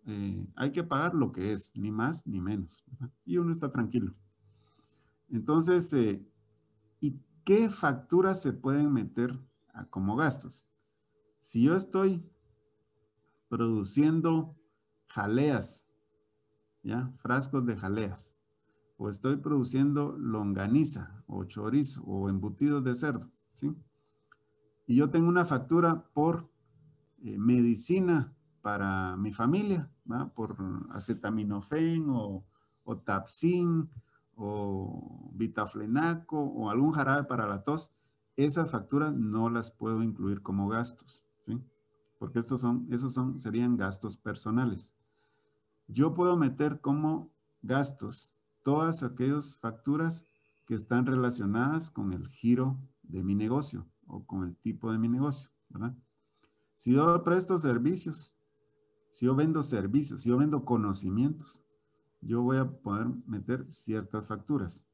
hay que pagar lo que es, ni más ni menos, ¿verdad? Y uno está tranquilo. Entonces, ¿y qué facturas se pueden meter como gastos? Si yo estoy produciendo jaleas, ¿ya? Frascos de jaleas, o estoy produciendo longaniza, o chorizo, o embutidos de cerdo, ¿sí? Y yo tengo una factura por medicina para mi familia, ¿va? Por acetaminofén, o Tapsin, o Vitaflenaco, o algún jarabe para la tos. Esas facturas no las puedo incluir como gastos, ¿sí? Porque serían gastos personales. Yo puedo meter como gastos todas aquellas facturas que están relacionadas con el giro de mi negocio o con el tipo de mi negocio, ¿verdad? Si yo presto servicios, si yo vendo servicios, si yo vendo conocimientos, yo voy a poder meter ciertas facturas.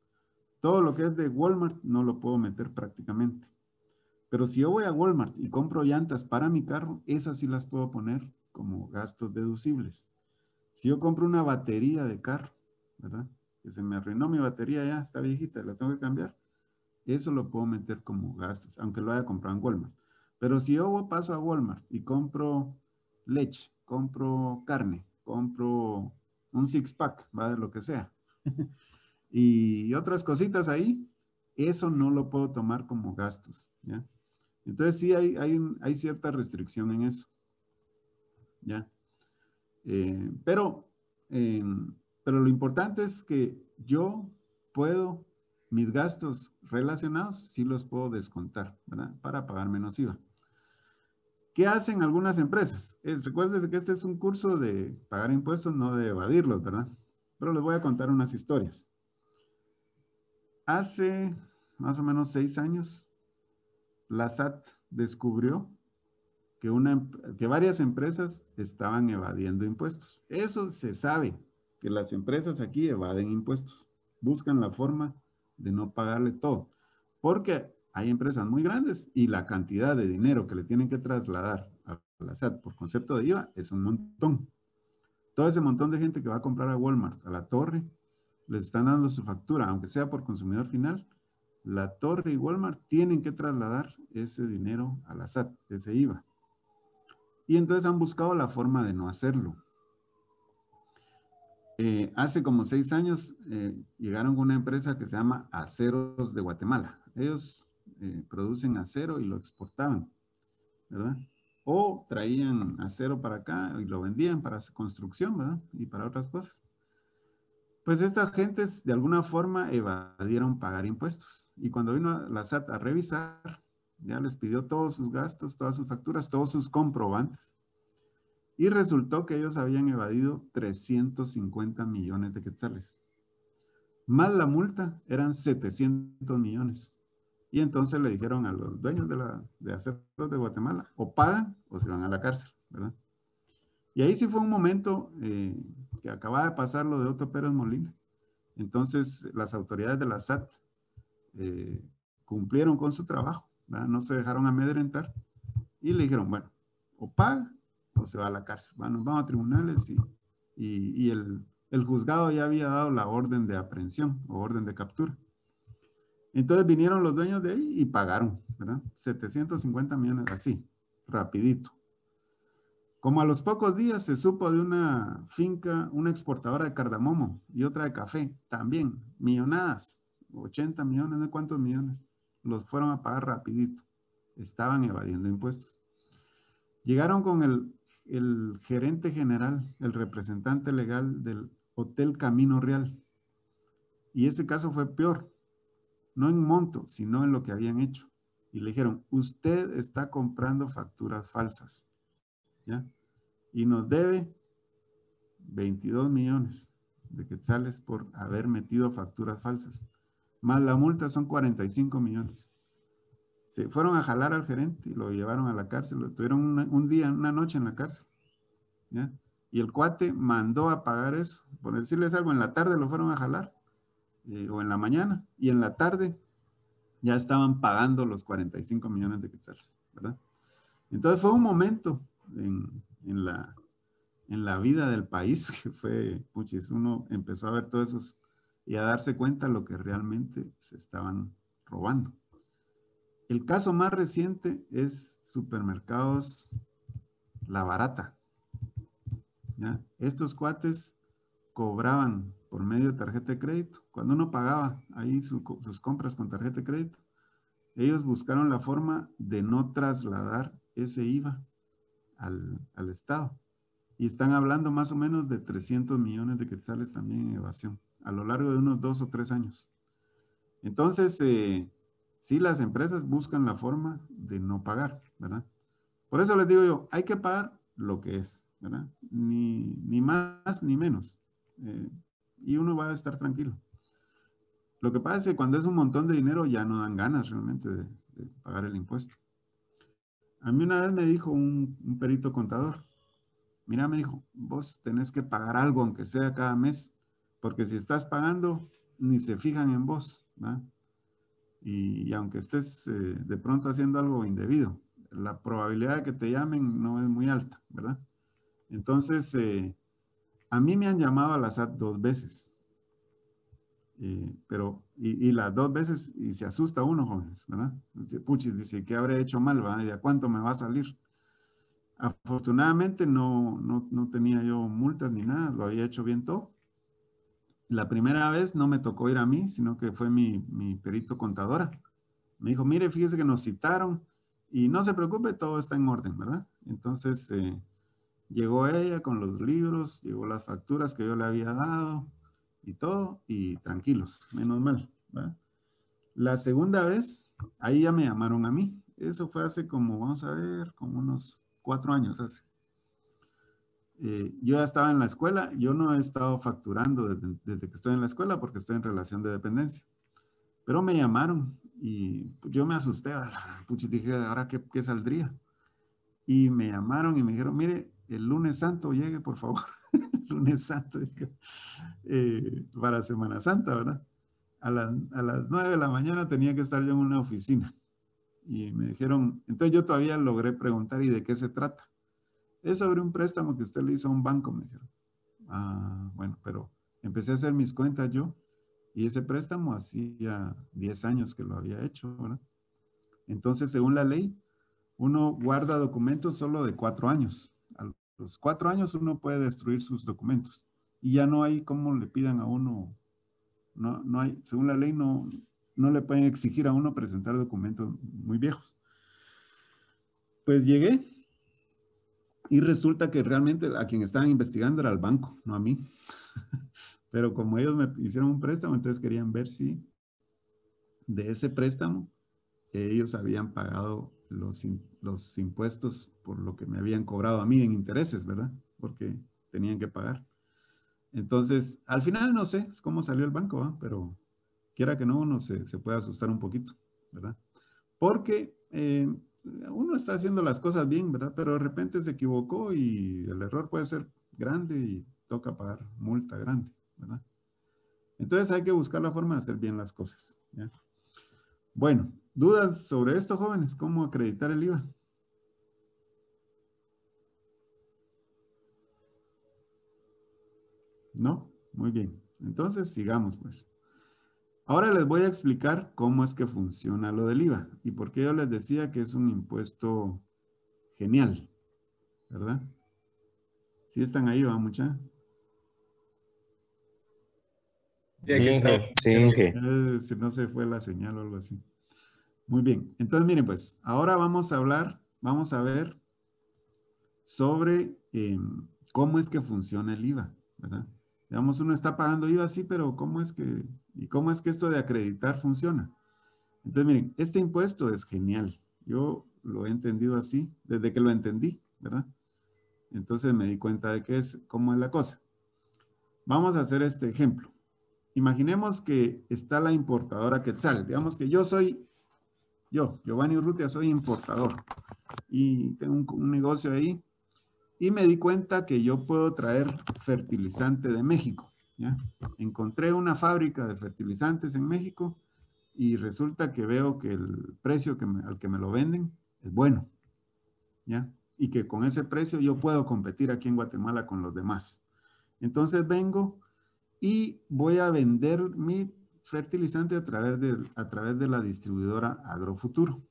Todo lo que es de Walmart no lo puedo meter prácticamente. Pero si yo voy a Walmart y compro llantas para mi carro, esas sí las puedo poner como gastos deducibles. Si yo compro una batería de carro, ¿verdad? Que se me arruinó mi batería ya, está viejita, la tengo que cambiar. Eso lo puedo meter como gastos, aunque lo haya comprado en Walmart. Pero si yo paso a Walmart y compro leche, compro carne, compro un six-pack, ¿va? De lo que sea, y otras cositas ahí, eso no lo puedo tomar como gastos, ¿ya? Entonces sí hay cierta restricción en eso, ¿ya? Pero lo importante es que yo puedo, mis gastos relacionados, sí los puedo descontar, ¿verdad? Para pagar menos IVA. ¿Qué hacen algunas empresas? Recuérdense que este es un curso de pagar impuestos, no de evadirlos, ¿verdad? Pero les voy a contar unas historias. más o menos 6 años, la SAT descubrió que varias empresas estaban evadiendo impuestos. Eso se sabe, que las empresas aquí evaden impuestos. Buscan la forma de no pagarle todo. Porque hay empresas muy grandes y la cantidad de dinero que le tienen que trasladar a la SAT por concepto de IVA es un montón. Todo ese montón de gente que va a comprar a Walmart, a la torre, les están dando su factura, aunque sea por consumidor final. La torre y Walmart tienen que trasladar ese dinero a la SAT, ese IVA. Y entonces han buscado la forma de no hacerlo. Hace como 6 años llegaron con una empresa que se llama Aceros de Guatemala. Ellos producen acero y lo exportaban, ¿verdad? O traían acero para acá y lo vendían para construcción, ¿verdad? Y para otras cosas. Pues estas gentes de alguna forma evadieron pagar impuestos. Y cuando vino la SAT a revisar, ya les pidió todos sus gastos, todas sus facturas, todos sus comprobantes. Y resultó que ellos habían evadido 350 millones de quetzales. Más la multa eran 700 millones. Y entonces le dijeron a los dueños de Aceros de Guatemala, o pagan o se van a la cárcel, ¿verdad? Y ahí sí fue un momento que acababa de pasar lo de Otto Pérez Molina. Entonces las autoridades de la SAT cumplieron con su trabajo, ¿verdad? No se dejaron amedrentar y le dijeron, bueno, o paga o se va a la cárcel. Bueno, vamos a tribunales y el juzgado ya había dado la orden de aprehensión o orden de captura. Entonces vinieron los dueños de ahí y pagaron, ¿verdad? 750 millones, así, rapidito. Como a los pocos días se supo de una finca, una exportadora de cardamomo y otra de café, también, millonadas, 80 millones, ¿de cuántos millones? Los fueron a pagar rapidito. Estaban evadiendo impuestos. Llegaron con el gerente general, el representante legal del Hotel Camino Real. Y ese caso fue peor, no en monto, sino en lo que habían hecho. Y le dijeron, usted está comprando facturas falsas, ¿ya? Y nos debe 22 millones de quetzales por haber metido facturas falsas. Más la multa son 45 millones. Se fueron a jalar al gerente y lo llevaron a la cárcel. Lo tuvieron un día, una noche en la cárcel, ¿ya? Y el cuate mandó a pagar eso. Por decirles algo, en la tarde lo fueron a jalar, o en la mañana, y en la tarde ya estaban pagando los 45 millones de quetzales, ¿verdad? Entonces fue un momento en la vida del país que fue, puchis, uno empezó a ver todos esos y a darse cuenta de lo que realmente se estaban robando. El caso más reciente es Supermercados La Barata, ¿ya? Estos cuates cobraban por medio de tarjeta de crédito. Cuando uno pagaba ahí sus compras con tarjeta de crédito, ellos buscaron la forma de no trasladar ese IVA al Estado. Y están hablando más o menos de 300 millones de quetzales también en evasión, a lo largo de unos 2 o 3 años. Entonces, sí, las empresas buscan la forma de no pagar, ¿verdad? Por eso les digo yo, hay que pagar lo que es, ¿verdad? Ni más ni menos. Y uno va a estar tranquilo. Lo que pasa es que cuando es un montón de dinero ya no dan ganas realmente de pagar el impuesto. A mí una vez me dijo un perito contador, mira, me dijo, vos tenés que pagar algo, aunque sea cada mes, porque si estás pagando, ni se fijan en vos, ¿verdad? Y aunque estés de pronto haciendo algo indebido, la probabilidad de que te llamen no es muy alta, ¿verdad? Entonces, a mí me han llamado a la SAT 2 veces, pero, y las 2 veces, y se asusta uno, jóvenes, ¿verdad? Puchis, dice, ¿qué habré hecho mal, va? ¿Y a cuánto me va a salir? Afortunadamente no tenía yo multas ni nada, lo había hecho bien todo. La primera vez no me tocó ir a mí, sino que fue mi perito contadora. Me dijo, mire, fíjese que nos citaron y no se preocupe, todo está en orden, ¿verdad? Entonces llegó ella con los libros, llegó las facturas que yo le había dado y todo, y tranquilos, menos mal, ¿verdad? La segunda vez, ahí ya me llamaron a mí. Eso fue hace como, vamos a ver, como unos 4 años hace. Yo ya estaba en la escuela, yo no he estado facturando desde que estoy en la escuela porque estoy en relación de dependencia. Pero me llamaron Y pues, yo me asusté, pucha, dije, ¿ahora qué saldría? Y me llamaron y me dijeron, mire, el lunes santo llegue, por favor. El lunes santo, para Semana Santa, ¿verdad? A las 9 de la mañana tenía que estar yo en una oficina. Y me dijeron, entonces yo todavía logré preguntar, ¿y de qué se trata? Es sobre un préstamo que usted le hizo a un banco, me dijeron. Ah, bueno, pero empecé a hacer mis cuentas yo, y ese préstamo hacía 10 años que lo había hecho, ¿verdad? Entonces, según la ley, uno guarda documentos solo de 4 años. A los 4 años uno puede destruir sus documentos. Y ya no hay cómo le pidan a uno, no hay, según la ley, no le pueden exigir a uno presentar documentos muy viejos. Pues llegué y resulta que realmente a quien estaban investigando era al banco, no a mí. Pero como ellos me hicieron un préstamo, entonces querían ver si de ese préstamo ellos habían pagado los impuestos por lo que me habían cobrado a mí en intereses, ¿verdad? Porque tenían que pagar. Entonces, al final no sé cómo salió el banco, ¿verdad? Pero quiera que no, uno se puede asustar un poquito, ¿verdad? Porque uno está haciendo las cosas bien, ¿verdad? Pero de repente se equivocó y el error puede ser grande y toca pagar multa grande, ¿verdad? Entonces hay que buscar la forma de hacer bien las cosas, ¿ya? Bueno, ¿dudas sobre esto, jóvenes? ¿Cómo acreditar el IVA? ¿No? Muy bien. Entonces, sigamos, pues. Ahora les voy a explicar cómo es que funciona lo del IVA y por qué yo les decía que es un impuesto genial, ¿verdad? ¿Sí están ahí, va, mucha? Sí, Inge. Sí, Inge. Si no se fue la señal o algo así. Muy bien. Entonces, miren, pues, ahora vamos a ver sobre cómo es que funciona el IVA, ¿verdad? Digamos, uno está pagando IVA, sí, pero ¿cómo es que esto de acreditar funciona? Entonces, miren, este impuesto es genial. Yo lo he entendido así desde que lo entendí, ¿verdad? Entonces me di cuenta de cómo es la cosa. Vamos a hacer este ejemplo. Imaginemos que está la importadora Quetzal. Digamos que yo, Giovanni Urrutia, soy importador y tengo un negocio ahí y me di cuenta que yo puedo traer fertilizante de México, ¿ya? Encontré una fábrica de fertilizantes en México y resulta que veo que el precio al que me lo venden es bueno, ¿ya? Y que con ese precio yo puedo competir aquí en Guatemala con los demás. Entonces vengo y voy a vender mi fertilizante a través de la distribuidora Agrofuturo,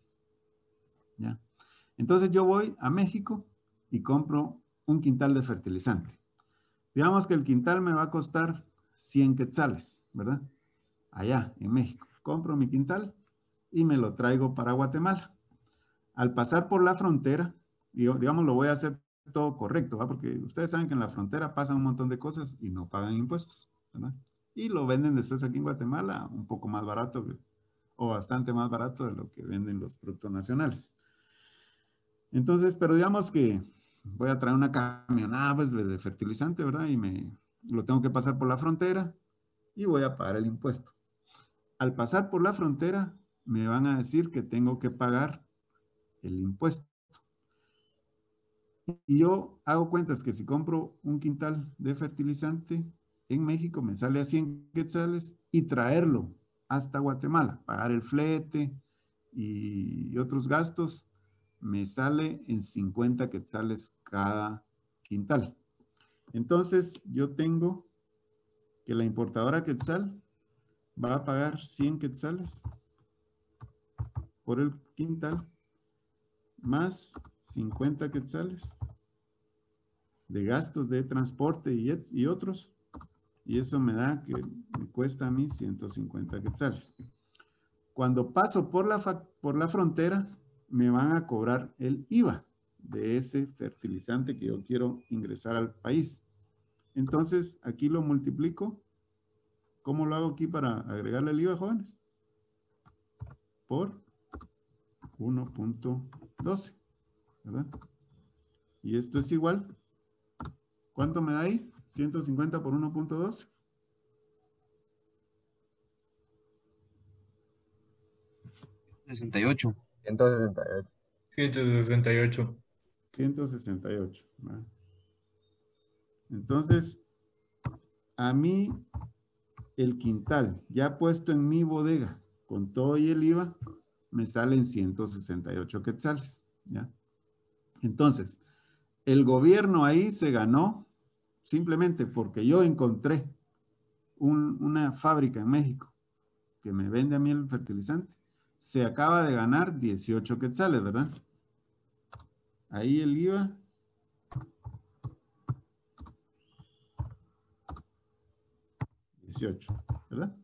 ¿ya? Entonces yo voy a México y compro un quintal de fertilizante. Digamos que el quintal me va a costar 100 quetzales, ¿verdad? Allá en México. Compro mi quintal y me lo traigo para Guatemala. Al pasar por la frontera, digamos, lo voy a hacer todo correcto, ¿va? Porque ustedes saben que en la frontera pasan un montón de cosas y no pagan impuestos, ¿verdad? Y lo venden después aquí en Guatemala un poco más barato o bastante más barato de lo que venden los productos nacionales. Entonces, pero digamos que voy a traer una camionada pues, de fertilizante, ¿verdad? Y lo tengo que pasar por la frontera y voy a pagar el impuesto. Al pasar por la frontera, me van a decir que tengo que pagar el impuesto. Y yo hago cuentas que si compro un quintal de fertilizante en México me sale a 100 quetzales y traerlo hasta Guatemala, pagar el flete y otros gastos, me sale en 50 quetzales cada quintal. Entonces yo tengo que la importadora Quetzal va a pagar 100 quetzales por el quintal más 50 quetzales de gastos de transporte y otros. Y eso me da que me cuesta a mí 150 quetzales. Cuando paso por la frontera, me van a cobrar el IVA de ese fertilizante que yo quiero ingresar al país. Entonces, aquí lo multiplico. ¿Cómo lo hago aquí para agregarle el IVA, jóvenes? Por 1.12, ¿verdad? Y esto es igual. ¿Cuánto me da ahí? 150 por 1.12. 68. 168. 168. 168. ¿Va? Entonces, a mí el quintal ya puesto en mi bodega con todo y el IVA me salen 168 quetzales. ¿Ya? Entonces, el gobierno ahí se ganó simplemente porque yo encontré una fábrica en México que me vende a mí el fertilizante. Se acaba de ganar 18 quetzales, ¿verdad? Ahí el IVA. ¿Verdad?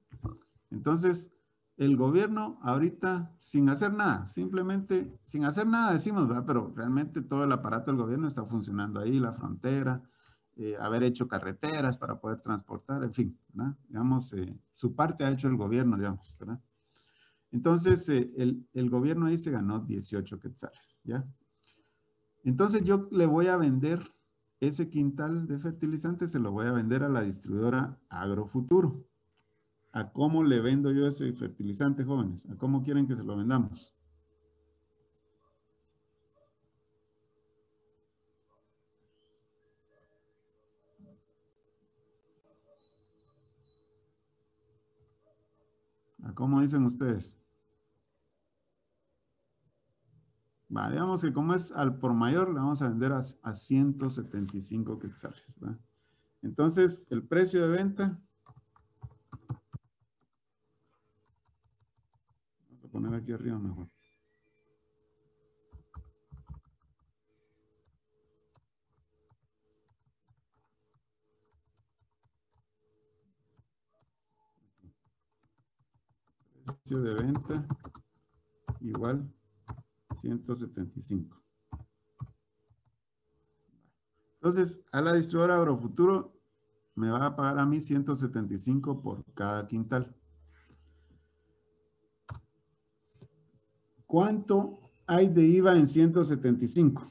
Entonces, el gobierno ahorita, sin hacer nada, simplemente, sin hacer nada decimos, ¿verdad? Pero realmente todo el aparato del gobierno está funcionando ahí, la frontera, haber hecho carreteras para poder transportar, en fin, ¿verdad? Digamos, su parte ha hecho el gobierno, digamos, ¿verdad? Entonces, el gobierno ahí se ganó 18 quetzales, ¿ya? Entonces, yo le voy a vender ese quintal de fertilizantes, se lo voy a vender a la distribuidora Agrofuturo. ¿A cómo le vendo yo ese fertilizante, jóvenes? ¿A cómo quieren que se lo vendamos? ¿A cómo dicen ustedes? Va, digamos que como es al por mayor, le vamos a vender a 175 quetzales. ¿Va? Entonces, el precio de venta, vamos a poner aquí arriba mejor. Precio de venta igual 175. Entonces, a la distribuidora Agrofuturo me va a pagar a mí 175 por cada quintal. ¿Cuánto hay de IVA en 175?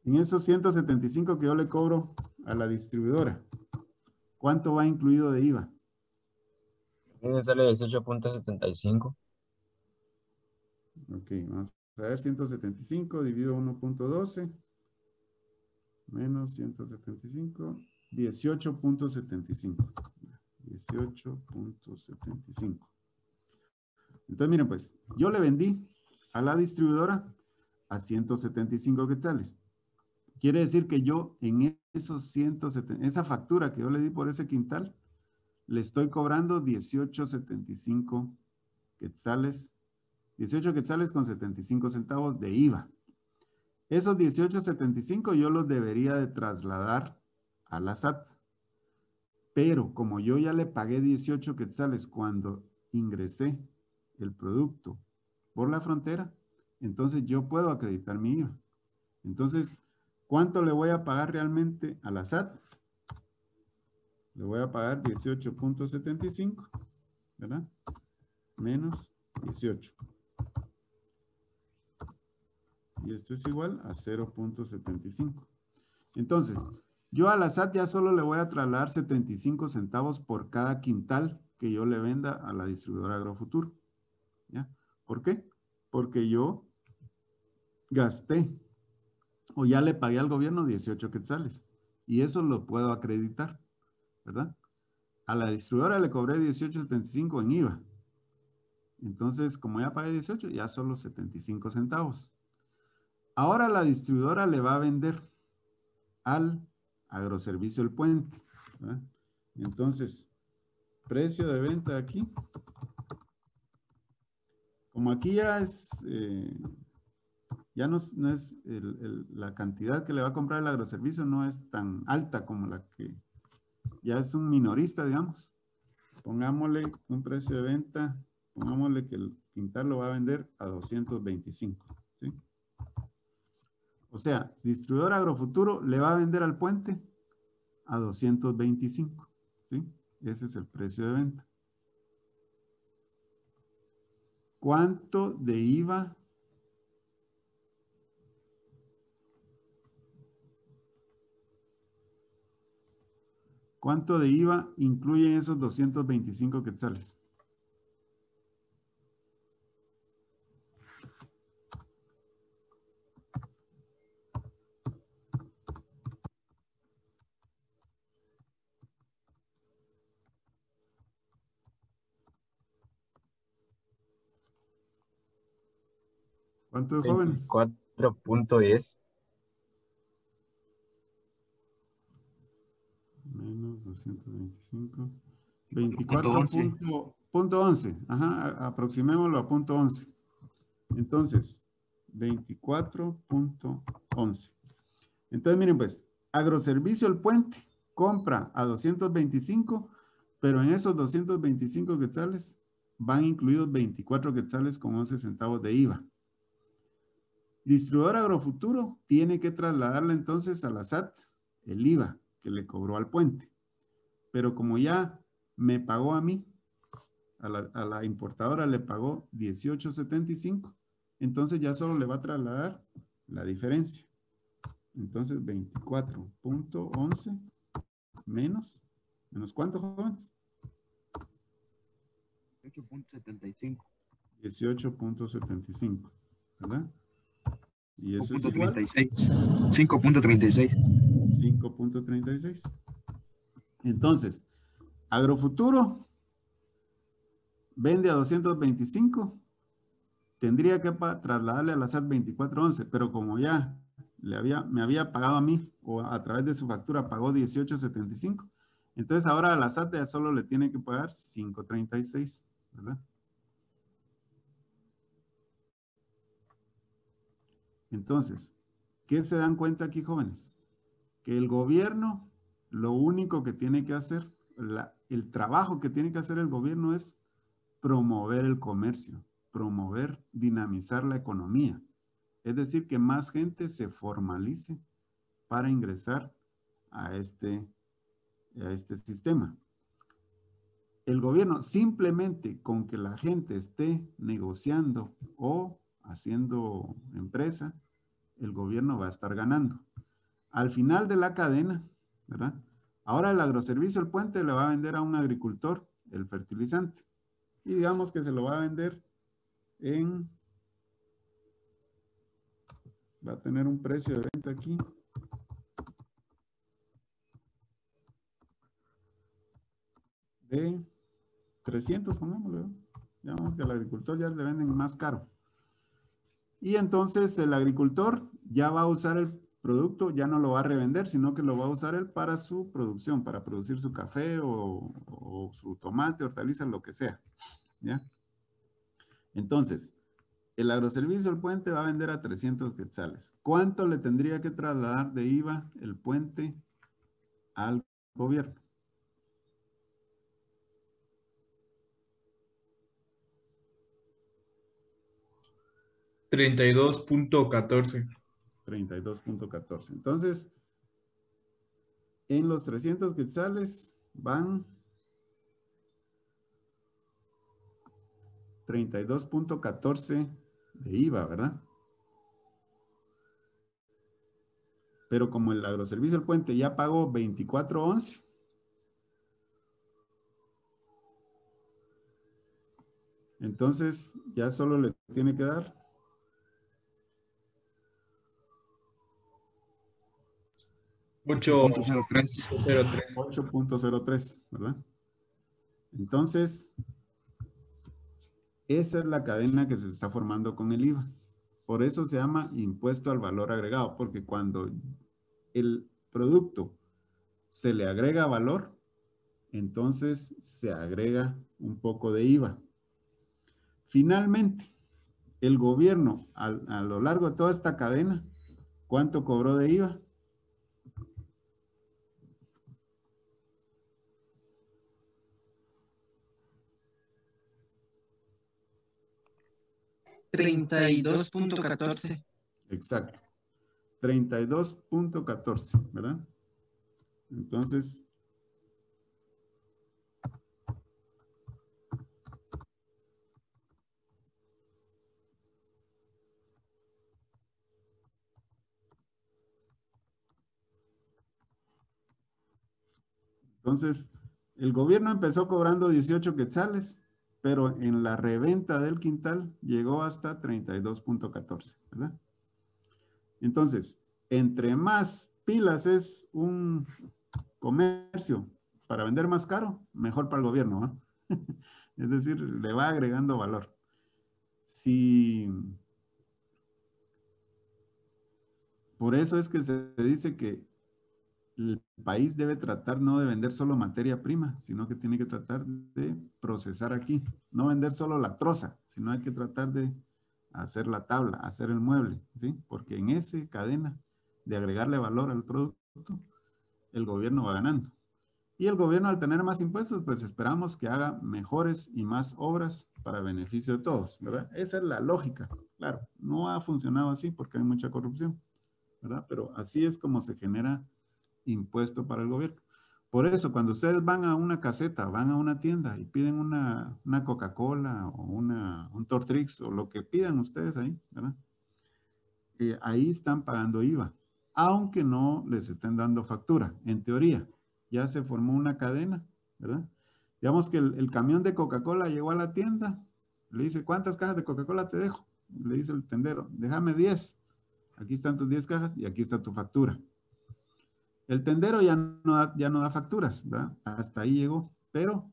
En esos 175 que yo le cobro a la distribuidora, ¿cuánto va incluido de IVA? Aquí me sale 18.75. Ok, vamos a ver 175 dividido 1.12 menos 175, 18.75. 18.75. Entonces, miren, pues, yo le vendí a la distribuidora a 175 quetzales. Quiere decir que yo en esos 170, esa factura que yo le di por ese quintal, le estoy cobrando 18.75 quetzales, 18 quetzales con 75 centavos de IVA. Esos 18.75 yo los debería de trasladar a la SAT. Pero como yo ya le pagué 18 quetzales cuando ingresé el producto por la frontera, entonces yo puedo acreditar mi IVA. Entonces, ¿cuánto le voy a pagar realmente a la SAT? Le voy a pagar 18.75, ¿verdad? Menos 18. Y esto es igual a 0.75. Entonces, yo a la SAT ya solo le voy a trasladar 75 centavos por cada quintal que yo le venda a la distribuidora Agrofuturo. ¿Ya? ¿Por qué? Porque yo gasté o ya le pagué al gobierno 18 quetzales. Y eso lo puedo acreditar, ¿verdad? A la distribuidora le cobré 18.75 en IVA. Entonces, como ya pagué 18, ya solo 75 centavos. Ahora la distribuidora le va a vender al Agroservicio El Puente, ¿verdad? Entonces, precio de venta aquí. Como aquí ya es, ya no es la cantidad que le va a comprar el agroservicio no es tan alta como la que ya es un minorista, digamos. Pongámosle un precio de venta, pongámosle que el quintal lo va a vender a 225, ¿sí? O sea, distribuidor Agrofuturo le va a vender al puente a 225, ¿sí? Ese es el precio de venta. ¿Cuánto de IVA ¿Cuánto de IVA incluyen esos 225 quetzales? ¿Cuántos jóvenes? 24.10. Menos 225. Punto 11. 24.11. Ajá, aproximémoslo a punto 11. Entonces, 24.11. Entonces, miren pues, Agroservicio El Puente compra a 225, pero en esos 225 quetzales van incluidos 24 quetzales con 11 centavos de IVA. Distribuidor Agrofuturo tiene que trasladarle entonces a la SAT el IVA que le cobró al puente. Pero como ya me pagó a mí, a la importadora le pagó 18.75, entonces ya solo le va a trasladar la diferencia. Entonces 24.11 menos ¿cuánto, jóvenes? 8.75. 18.75, ¿verdad? Y eso es 5.36. 5.36. Entonces, Agrofuturo vende a 225, tendría que trasladarle a la SAT 24.11, pero como ya me había pagado a mí, o a través de su factura pagó 18.75, entonces ahora a la SAT ya solo le tiene que pagar 5.36, ¿verdad? Entonces, ¿qué se dan cuenta aquí, jóvenes? Que el gobierno, lo único que tiene que hacer, el trabajo que tiene que hacer el gobierno es promover el comercio, promover, dinamizar la economía. Es decir, que más gente se formalice para ingresar a este sistema. El gobierno, simplemente con que la gente esté negociando o haciendo empresa, el gobierno va a estar ganando. Al final de la cadena, ¿verdad? Ahora el agroservicio, el puente, le va a vender a un agricultor el fertilizante. Y digamos que se lo va a vender va a tener un precio de venta aquí de 300, pongámosle, ¿no? Ya vemos que al agricultor ya le venden más caro. Y entonces el agricultor ya va a usar el producto, ya no lo va a revender, sino que lo va a usar él para su producción, para producir su café o su tomate, hortalizas, lo que sea. ¿Ya? Entonces, el agroservicio, el puente, va a vender a 300 quetzales. ¿Cuánto le tendría que trasladar de IVA el puente al gobierno? $32.14. 32.14. Entonces, en los 300 quetzales van 32.14 de IVA, ¿verdad? Pero como el agroservicio, el puente, ya pagó 24.11, entonces ya solo le tiene que dar 8.03. 8.03, ¿verdad? Entonces, esa es la cadena que se está formando con el IVA. Por eso se llama impuesto al valor agregado, porque cuando el producto se le agrega valor, entonces se agrega un poco de IVA. Finalmente, el gobierno a lo largo de toda esta cadena, ¿cuánto cobró de IVA? $32.14. Exacto. 32.14, ¿verdad? Entonces, Entonces, el gobierno empezó cobrando 18 quetzales, pero en la reventa del quintal llegó hasta 32.14, ¿verdad? Entonces, entre más pilas es un comercio para vender más caro, mejor para el gobierno, ¿no? Es decir, le va agregando valor. Si por eso es que se dice que el país debe tratar no de vender solo materia prima, sino que tiene que tratar de procesar aquí. No vender solo la troza, sino hay que tratar de hacer la tabla, hacer el mueble, ¿sí? Porque en esa cadena de agregarle valor al producto, el gobierno va ganando. Y el gobierno, al tener más impuestos, pues esperamos que haga mejores y más obras para beneficio de todos, ¿verdad? Esa es la lógica. Claro, no ha funcionado así porque hay mucha corrupción, ¿verdad? Pero así es como se genera impuesto para el gobierno. Por eso, cuando ustedes van a una caseta, van a una tienda y piden una Coca-Cola o un Tortrix o lo que pidan ustedes ahí, ¿verdad? Ahí están pagando IVA, aunque no les estén dando factura, en teoría. Ya se formó una cadena, ¿verdad? Digamos que el camión de Coca-Cola llegó a la tienda, le dice, ¿cuántas cajas de Coca-Cola te dejo? Le dice el tendero, déjame 10. Aquí están tus 10 cajas y aquí está tu factura. El tendero ya no da facturas, ¿verdad? Hasta ahí llegó, pero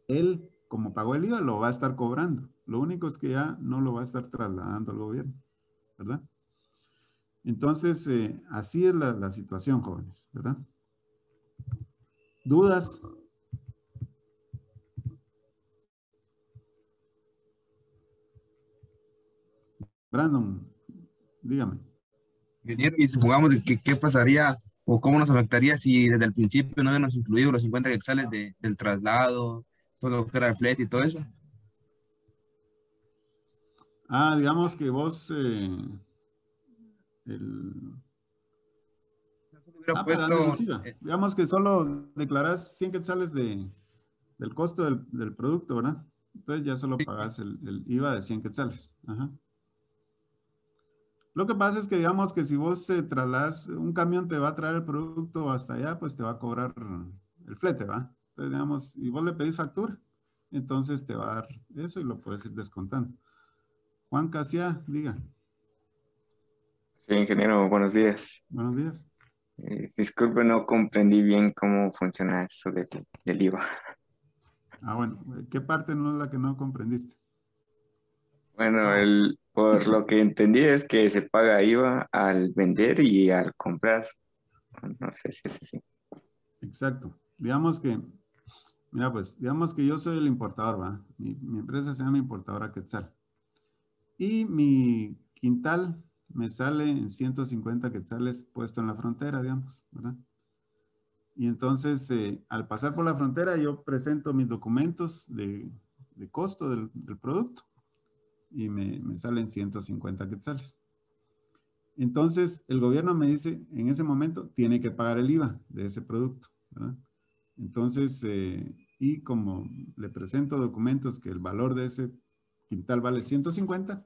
él, como pagó el IVA, lo va a estar cobrando. Lo único es que ya no lo va a estar trasladando al gobierno, ¿verdad? Entonces, así es la situación, jóvenes, ¿verdad? ¿Dudas? Brandon, dígame. Ingeniero, y supongamos de que qué pasaría o cómo nos afectaría si desde el principio no hubiéramos incluido los 50 quetzales del traslado, todo lo que era el flete y todo eso. Digamos que vos, Hubiera pues puesto, deduciva. Digamos que solo declarás 100 quetzales del costo del producto, ¿verdad? Entonces ya solo pagás el IVA de 100 quetzales. Ajá. Lo que pasa es que digamos que si vos trasladas, un camión te va a traer el producto hasta allá, pues te va a cobrar el flete, ¿va? Entonces, digamos, y vos le pedís factura, entonces te va a dar eso y lo puedes ir descontando. Juan Casia, diga. Sí, ingeniero, buenos días. Buenos días. Disculpe, no comprendí bien cómo funciona eso del IVA. Bueno, ¿qué parte no es la que no comprendiste? Bueno, por lo que entendí es que se paga IVA al vender y al comprar. No sé si es así. Exacto. Digamos que, mira pues, digamos que yo soy el importador, ¿va? Mi empresa se llama Importadora Quetzal. Y mi quintal me sale en 150 quetzales puesto en la frontera, digamos, ¿verdad? Y entonces, al pasar por la frontera, yo presento mis documentos de costo del producto y me salen 150 quetzales. Entonces, el gobierno me dice, en ese momento, tiene que pagar el IVA de ese producto, ¿verdad? Entonces, y como le presento documentos que el valor de ese quintal vale 150,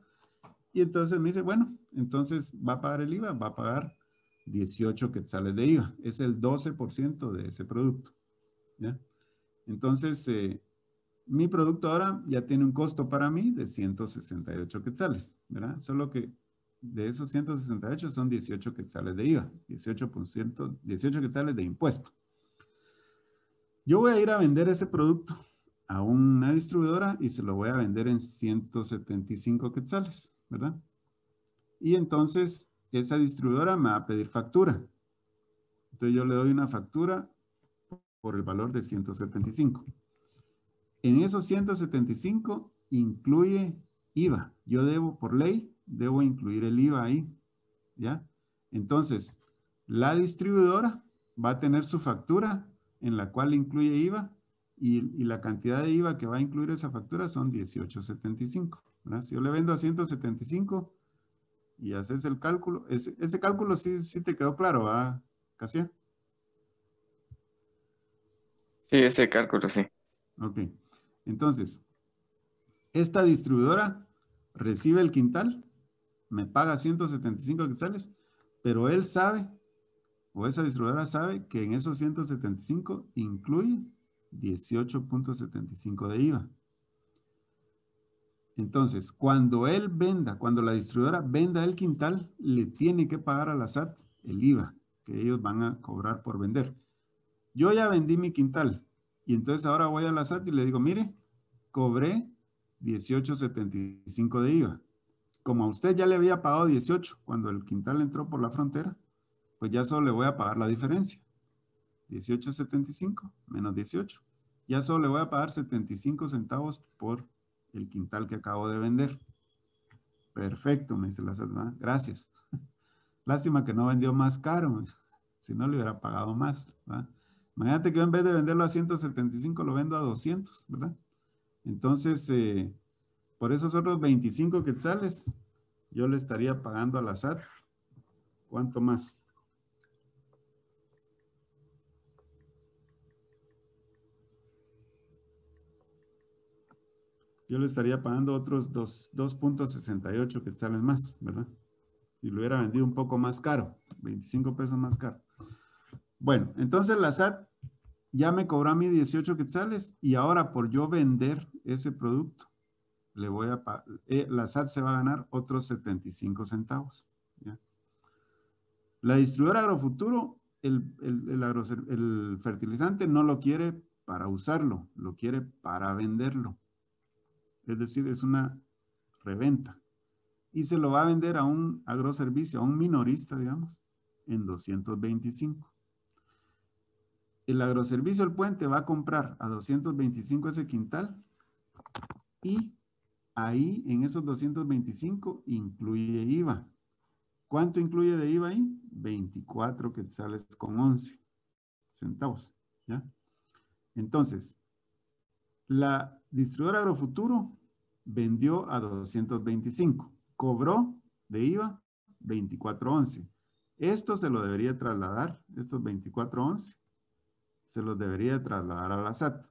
y entonces me dice, bueno, entonces va a pagar el IVA, va a pagar 18 quetzales de IVA. Es el 12% de ese producto, ¿ya? Entonces, mi producto ahora ya tiene un costo para mí de 168 quetzales, ¿verdad? Solo que de esos 168 son 18 quetzales de IVA, 18 quetzales de impuesto. Yo voy a ir a vender ese producto a una distribuidora y se lo voy a vender en 175 quetzales, ¿verdad? Y entonces esa distribuidora me va a pedir factura. Entonces yo le doy una factura por el valor de 175. En esos 175 incluye IVA. Yo debo, por ley, debo incluir el IVA ahí, ¿ya? Entonces, la distribuidora va a tener su factura en la cual incluye IVA y la cantidad de IVA que va a incluir esa factura son 18.75, ¿verdad? Si yo le vendo a 175 y haces el cálculo, ese cálculo sí te quedó claro, ¿verdad, Casia? Sí, ese cálculo, sí. Ok. Entonces, esta distribuidora recibe el quintal, me paga 175 quetzales, pero él sabe o esa distribuidora sabe que en esos 175 incluye 18.75 de IVA. Entonces, cuando cuando la distribuidora venda el quintal, le tiene que pagar a la SAT el IVA que ellos van a cobrar por vender. Yo ya vendí mi quintal y entonces ahora voy a la SAT y le digo, mire, cobré 18.75 de IVA. Como a usted ya le había pagado 18 cuando el quintal entró por la frontera, pues ya solo le voy a pagar la diferencia. 18.75 menos 18. Ya solo le voy a pagar 75 centavos por el quintal que acabo de vender. Perfecto, me dice la SAT. Gracias. Lástima que no vendió más caro. Si no, le hubiera pagado más. ¿verdad? Imagínate que yo en vez de venderlo a 175, lo vendo a 200, ¿verdad? Entonces, por esos otros 25 quetzales, yo le estaría pagando a la SAT. ¿Cuánto más? Yo le estaría pagando otros 2.68 quetzales más, ¿verdad? Si lo hubiera vendido un poco más caro, 25 pesos más caro. Bueno, entonces la SAT ya me cobró a mí 18 quetzales y ahora por yo vender ese producto, la SAT se va a ganar otros 75 centavos. ¿ya? La distribuidora Agrofuturo, el fertilizante no lo quiere para usarlo, lo quiere para venderlo. Es decir, es una reventa. Y se lo va a vender a un agroservicio, a un minorista, digamos, en 225. El agroservicio El Puente va a comprar a 225 ese quintal y ahí en esos 225 incluye IVA. ¿Cuánto incluye de IVA ahí? 24 quetzales con 11 centavos. ¿ya? Entonces, la distribuidora Agrofuturo vendió a 225. Cobró de IVA 24.11. Esto se lo debería trasladar, estos 24.11, se los debería trasladar a la SAT.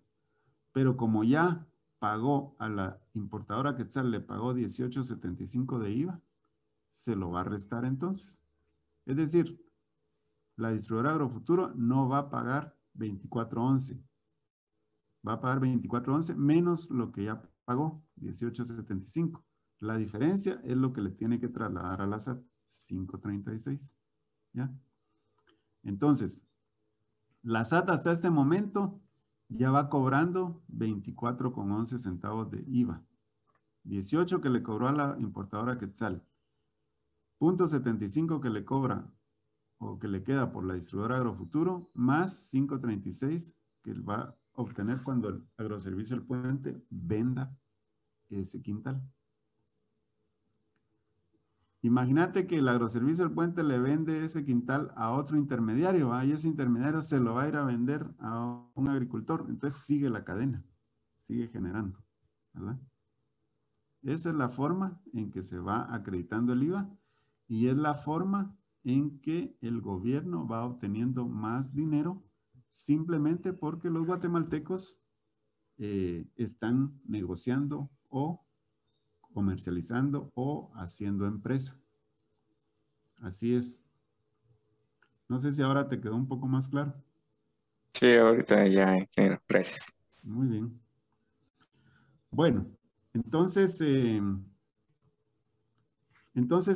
Pero como ya pagó a la importadora Quetzal, le pagó 18.75 de IVA, se lo va a restar entonces. Es decir, la distribuidora Agrofuturo no va a pagar 24.11. Va a pagar 24.11 menos lo que ya pagó, 18.75. La diferencia es lo que le tiene que trasladar a la SAT, 5.36. ¿Ya? Entonces, la SAT hasta este momento ya va cobrando 24.11 centavos de IVA. 18 que le cobró a la importadora Quetzal. 0.75 que le cobra o que le queda por la distribuidora Agrofuturo, más 5.36 que va a obtener cuando el agroservicio El Puente venda ese quintal. Imagínate que el agroservicio El Puente le vende ese quintal a otro intermediario, y ese intermediario se lo va a ir a vender a un agricultor. Entonces sigue la cadena, sigue generando, ¿verdad? Esa es la forma en que se va acreditando el IVA y es la forma en que el gobierno va obteniendo más dinero simplemente porque los guatemaltecos están negociando o comercializando o haciendo empresa. Así es. No sé si ahora te quedó un poco más claro. Sí, ahorita ya, ingeniero. Gracias. Muy bien. Bueno, entonces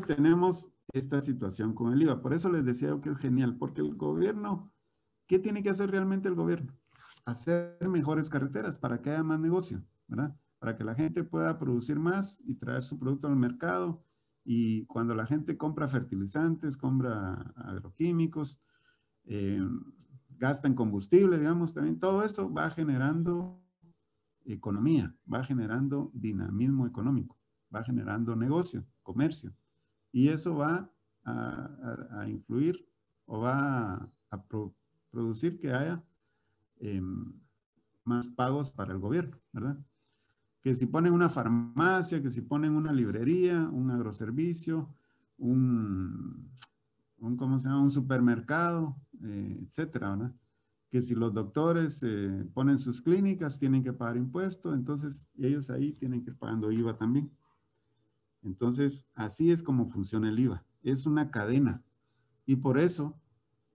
tenemos esta situación con el IVA. Por eso les decía que es genial, porque el gobierno, ¿qué tiene que hacer realmente el gobierno? Hacer mejores carreteras para que haya más negocio, ¿verdad? Para que la gente pueda producir más y traer su producto al mercado. Y cuando la gente compra fertilizantes, compra agroquímicos, gasta en combustible, digamos, también todo eso va generando economía, va generando dinamismo económico, va generando negocio, comercio. Y eso va a influir o va a producir que haya más pagos para el gobierno, ¿verdad? Que si ponen una farmacia, que si ponen una librería, un agroservicio, ¿cómo se llama? Un supermercado, etcétera, ¿verdad? Que si los doctores ponen sus clínicas, tienen que pagar impuestos, entonces ellos ahí tienen que ir pagando IVA también. Entonces, así es como funciona el IVA. Es una cadena. Y por eso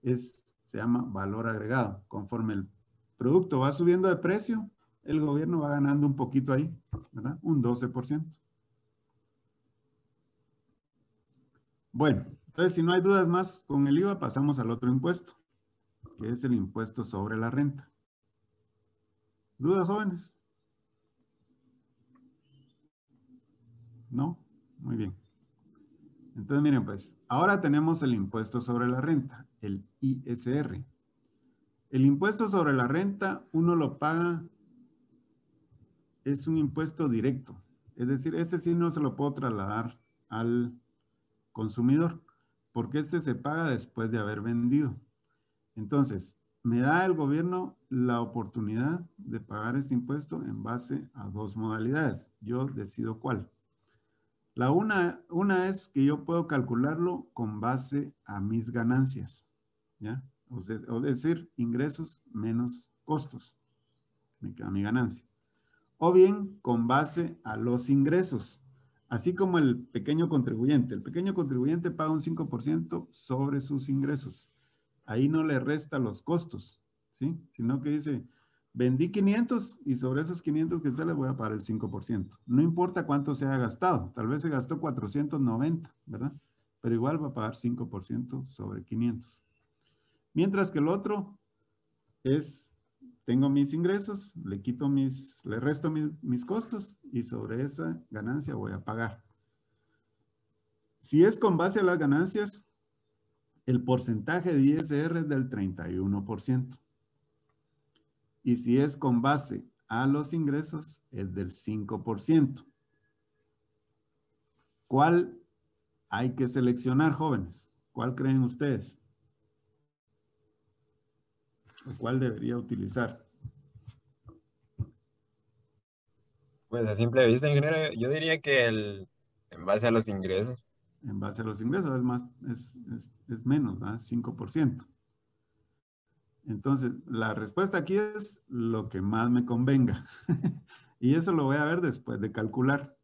se llama valor agregado. Conforme el producto va subiendo de precio, el gobierno va ganando un poquito ahí, ¿verdad? Un 12%. Bueno, entonces si no hay dudas más con el IVA, pasamos al otro impuesto, que es el impuesto sobre la renta. ¿Dudas, jóvenes? ¿No? Muy bien. Entonces, miren, pues, ahora tenemos el impuesto sobre la renta, el ISR. El impuesto sobre la renta, uno lo paga, es un impuesto directo. Es decir, este sí no se lo puedo trasladar al consumidor, porque este se paga después de haber vendido. Entonces, me da el gobierno la oportunidad de pagar este impuesto en base a dos modalidades. Yo decido cuál. La una es que yo puedo calcularlo con base a mis ganancias, ¿ya? O decir, ingresos menos costos, a mi ganancia. O bien con base a los ingresos, así como el pequeño contribuyente. El pequeño contribuyente paga un 5% sobre sus ingresos. Ahí no le resta los costos, ¿sí? Sino que dice, vendí 500 y sobre esos 500 que sale voy a pagar el 5%. No importa cuánto se haya gastado. Tal vez se gastó 490, ¿verdad? Pero igual va a pagar 5% sobre 500. Mientras que el otro es, tengo mis ingresos, le resto mis costos y sobre esa ganancia voy a pagar. Si es con base a las ganancias, el porcentaje de ISR es del 31%. Y si es con base a los ingresos, es del 5%. ¿Cuál hay que seleccionar, jóvenes? ¿Cuál creen ustedes? ¿O cuál debería utilizar? Pues a simple vista, ingeniero, yo diría que en base a los ingresos. En base a los ingresos es más, es menos, ¿verdad? 5%. Entonces, la respuesta aquí es lo que más me convenga. Y eso lo voy a ver después de calcular.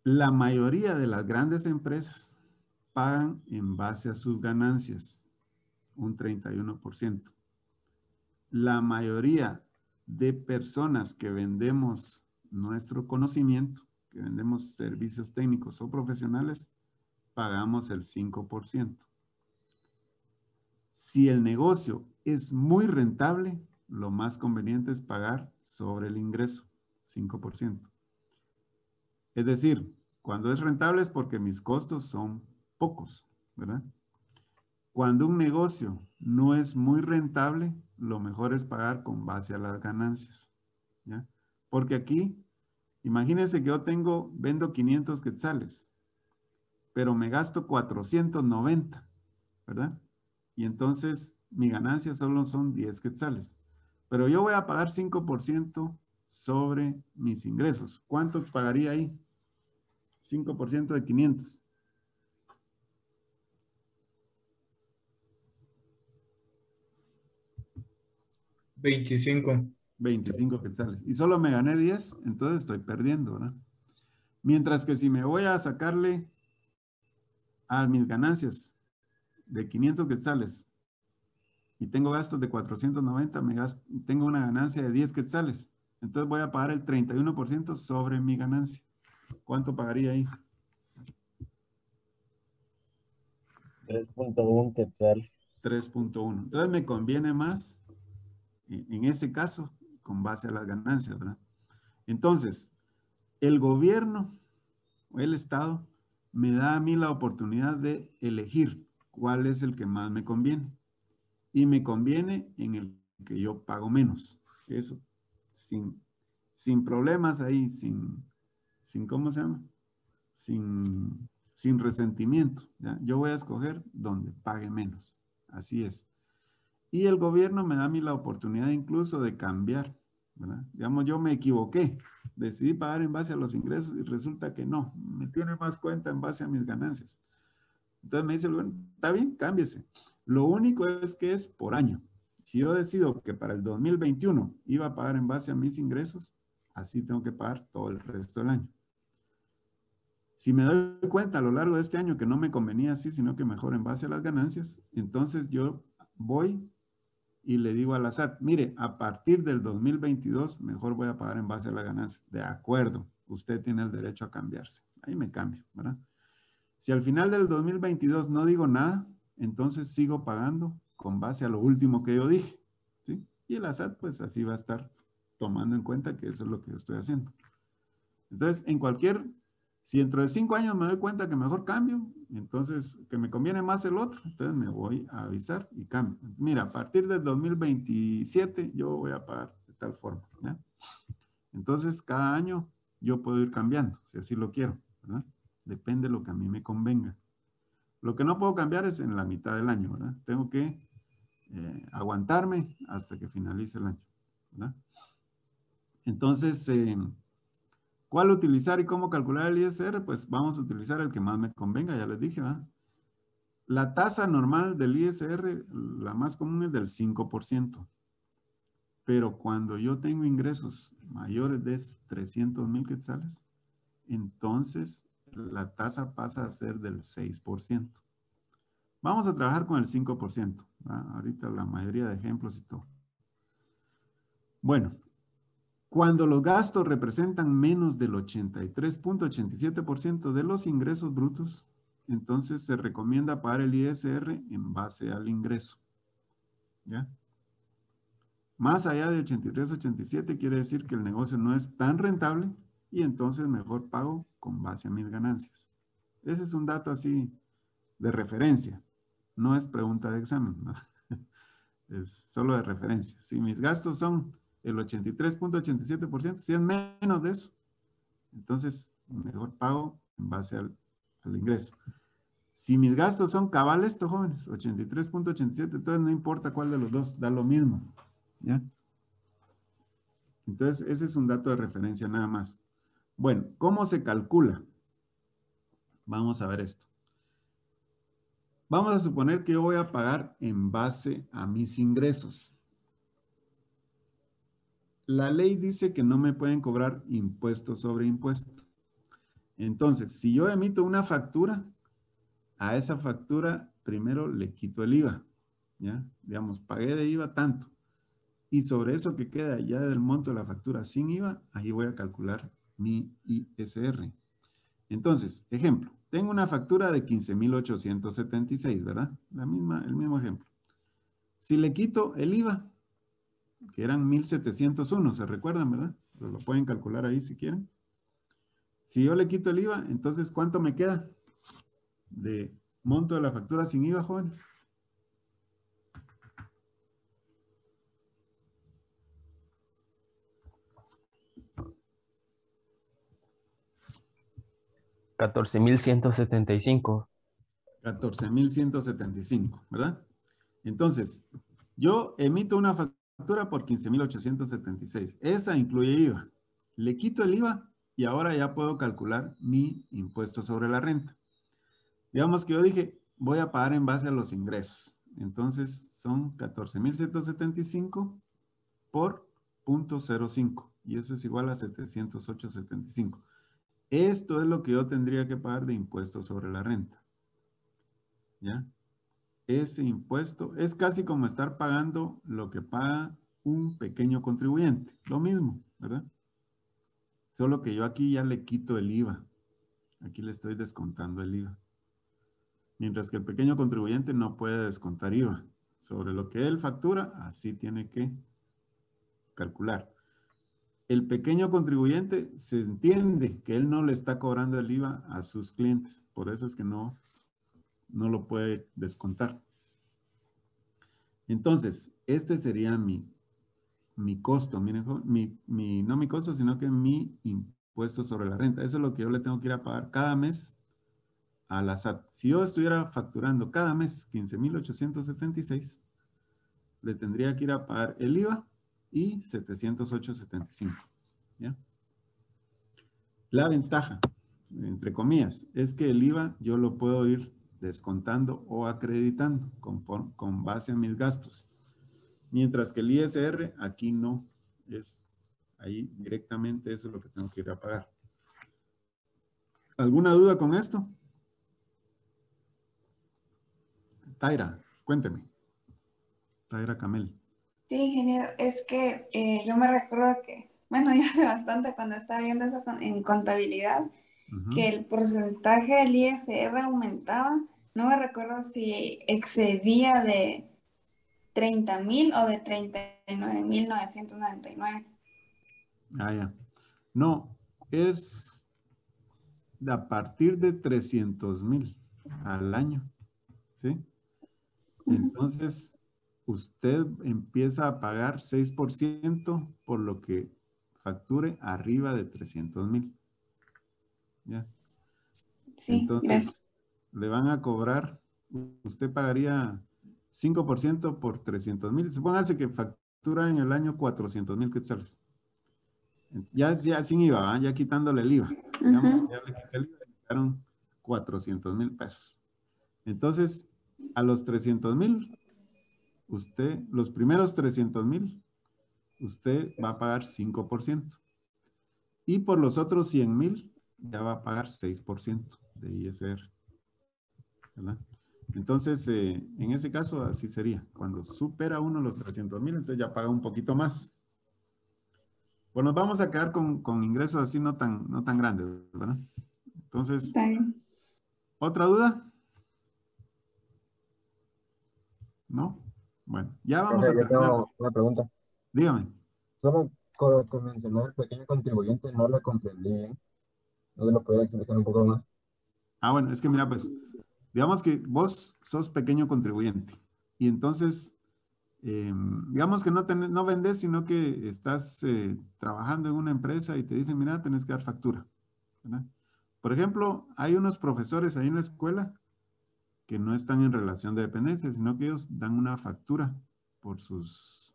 La mayoría de las grandes empresas pagan en base a sus ganancias, un 31%. La mayoría de personas que vendemos nuestro conocimiento, que vendemos servicios técnicos o profesionales, pagamos el 5%. Si el negocio es muy rentable, lo más conveniente es pagar sobre el ingreso, 5%. Es decir, cuando es rentable es porque mis costos son pocos, ¿verdad? Cuando un negocio no es muy rentable, lo mejor es pagar con base a las ganancias, ¿ya? Porque aquí, imagínense que yo vendo 500 quetzales, pero me gasto 490, ¿verdad? Y entonces mi ganancia solo son 10 quetzales. Pero yo voy a pagar 5% sobre mis ingresos. ¿Cuánto pagaría ahí? 5% de 500. 25. 25 quetzales. Y solo me gané 10, entonces estoy perdiendo, ¿verdad? Mientras que si me voy a sacarle a mis ganancias de 500 quetzales y tengo gastos de 490, tengo una ganancia de 10 quetzales. Entonces voy a pagar el 31% sobre mi ganancia. ¿Cuánto pagaría ahí? 3.1 quetzal. 3.1. Entonces me conviene más, en ese caso, con base a las ganancias, ¿verdad? Entonces, el gobierno o el Estado me da a mí la oportunidad de elegir cuál es el que más me conviene. Y me conviene en el que yo pago menos. Eso, sin problemas ahí, sin ¿cómo se llama? Sin resentimiento, ¿ya? Yo voy a escoger donde pague menos. Así es. Y el gobierno me da a mí la oportunidad incluso de cambiar, ¿verdad? Digamos, yo me equivoqué, decidí pagar en base a los ingresos y resulta que no, me tiene más cuenta en base a mis ganancias. Entonces me dice el gobierno, está bien, cámbiese. Lo único es que es por año. Si yo decido que para el 2021 iba a pagar en base a mis ingresos, así tengo que pagar todo el resto del año. Si me doy cuenta a lo largo de este año que no me convenía así, sino que mejor en base a las ganancias, entonces yo voy y le digo a la SAT, mire, a partir del 2022 mejor voy a pagar en base a la ganancia. De acuerdo, usted tiene el derecho a cambiarse. Ahí me cambio, ¿verdad? Si al final del 2022 no digo nada, entonces sigo pagando con base a lo último que yo dije, ¿sí? Y la SAT pues así va a estar tomando en cuenta que eso es lo que yo estoy haciendo. Entonces, si dentro de 5 años me doy cuenta que mejor cambio, entonces que me conviene más el otro, entonces me voy a avisar y cambio. Mira, a partir del 2027 yo voy a pagar de tal forma, ¿ya? Entonces, cada año yo puedo ir cambiando, si así lo quiero, ¿verdad? Depende de lo que a mí me convenga. Lo que no puedo cambiar es en la mitad del año, ¿verdad? Tengo que aguantarme hasta que finalice el año, ¿verdad? Entonces, ¿cuál utilizar y cómo calcular el ISR? Pues vamos a utilizar el que más me convenga, ya les dije, ¿verdad? La tasa normal del ISR, la más común es del 5%. Pero cuando yo tengo ingresos mayores de 300,000 quetzales, entonces la tasa pasa a ser del 6%. Vamos a trabajar con el 5%, ¿verdad? Ahorita la mayoría de ejemplos y todo. Bueno, cuando los gastos representan menos del 83.87% de los ingresos brutos, entonces se recomienda pagar el ISR en base al ingreso. ¿Ya? Más allá de 83-87 quiere decir que el negocio no es tan rentable y entonces mejor pago con base a mis ganancias. Ese es un dato así de referencia. No es pregunta de examen, ¿no? Es solo de referencia. Si mis gastos son el 83.87%, si es menos de eso, entonces mejor pago en base al ingreso. Si mis gastos son cabales, estos jóvenes, 83.87, entonces no importa cuál de los dos, da lo mismo. ¿Ya? Entonces, ese es un dato de referencia nada más. Bueno, ¿cómo se calcula? Vamos a ver esto. Vamos a suponer que yo voy a pagar en base a mis ingresos. La ley dice que no me pueden cobrar impuesto sobre impuesto. Entonces, si yo emito una factura, a esa factura primero le quito el IVA. ¿Ya? Digamos, pagué de IVA tanto. Y sobre eso que queda ya del monto de la factura sin IVA, ahí voy a calcular mi ISR. Entonces, ejemplo, tengo una factura de 15,876, ¿verdad? El mismo ejemplo. Si le quito el IVA, que eran 1,701, ¿se recuerdan, verdad? Pero lo pueden calcular ahí si quieren. Si yo le quito el IVA, entonces, ¿cuánto me queda de monto de la factura sin IVA, jóvenes? $14,175. 14,175, ¿verdad? Entonces, yo emito una factura por 15,876. Esa incluye IVA. Le quito el IVA y ahora ya puedo calcular mi impuesto sobre la renta. Digamos que yo dije, voy a pagar en base a los ingresos. Entonces, son 14,175 por 0.05. Y eso es igual a 708.75. Esto es lo que yo tendría que pagar de impuesto sobre la renta. ¿Ya? Ese impuesto es casi como estar pagando lo que paga un pequeño contribuyente. Lo mismo, ¿verdad? Solo que yo aquí ya le quito el IVA. Aquí le estoy descontando el IVA. Mientras que el pequeño contribuyente no puede descontar IVA. Sobre lo que él factura, así tiene que calcular. El pequeño contribuyente se entiende que él no le está cobrando el IVA a sus clientes. Por eso es que no lo puede descontar. Entonces, este sería mi costo, miren, no mi costo, sino que mi impuesto sobre la renta. Eso es lo que yo le tengo que ir a pagar cada mes a la SAT. Si yo estuviera facturando cada mes 15,876, le tendría que ir a pagar el IVA y 708.75. ¿Ya? La ventaja, entre comillas, es que el IVA yo lo puedo ir descontando o acreditando con base a mis gastos. Mientras que el ISR aquí no es, ahí directamente eso es lo que tengo que ir a pagar. ¿Alguna duda con esto? Taira, cuénteme. Taira Camel. Sí, ingeniero, es que yo me recuerdo que, bueno, ya hace bastante cuando estaba viendo eso en contabilidad, que el porcentaje del ISR aumentaba, no me recuerdo si excedía de 30.000 o de 39.999. Ah, ya. No, es a partir de 300,000 al año, ¿sí? Entonces, usted empieza a pagar 6% por lo que facture arriba de 300,000. ¿Ya? Sí, gracias. Entonces, le van a cobrar, usted pagaría 5% por 300,000. Supóngase que factura en el año 400,000 quetzales. Ya sin IVA, ¿va? Ya quitándole el IVA. Digamos que ya le quité el IVA y le quedaron 400,000 pesos. Entonces, a los 300,000, usted, los primeros 300,000, usted va a pagar 5%. Y por los otros 100,000, ya va a pagar 6% de ISR. ¿Verdad? Entonces, en ese caso, así sería. Cuando supera uno los 300,000, entonces ya paga un poquito más. Pues nos vamos a quedar con ingresos así no tan grandes, ¿verdad? Entonces, Está bien. ¿otra duda? ¿No? Bueno, ya vamos a Profe, yo terminar. tengo una pregunta. Dígame. Solo con mencionar el pequeño contribuyente no lo comprendí bien. ¿No se lo puede explicar un poco más? Ah, bueno, es que mira, pues, digamos que vos sos pequeño contribuyente y entonces, digamos que no vendes, sino que estás trabajando en una empresa y te dicen, mira, tenés que dar factura, ¿verdad? Por ejemplo, hay unos profesores ahí en la escuela que no están en relación de dependencia, sino que ellos dan una factura por sus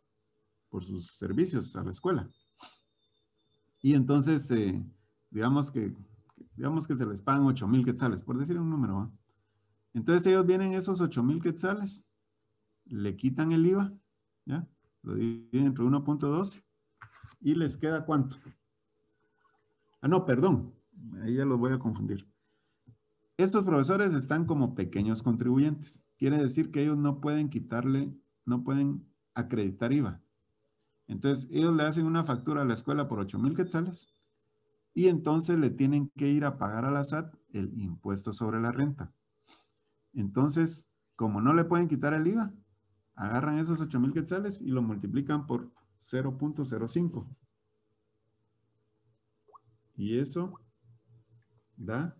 servicios a la escuela. Y entonces, digamos que se les pagan 8,000 quetzales, por decir un número, ¿va? Entonces ellos vienen esos 8,000 quetzales, le quitan el IVA, ¿ya? Lo dividen entre 1.12 y les queda ¿cuánto? Ah, no, perdón, ahí ya los voy a confundir. Estos profesores están como pequeños contribuyentes. Quiere decir que ellos no pueden no pueden acreditar IVA. Entonces, ellos le hacen una factura a la escuela por 8,000 quetzales y entonces le tienen que ir a pagar a la SAT el impuesto sobre la renta. Entonces, como no le pueden quitar el IVA, agarran esos 8,000 quetzales y lo multiplican por 0.05. Y eso da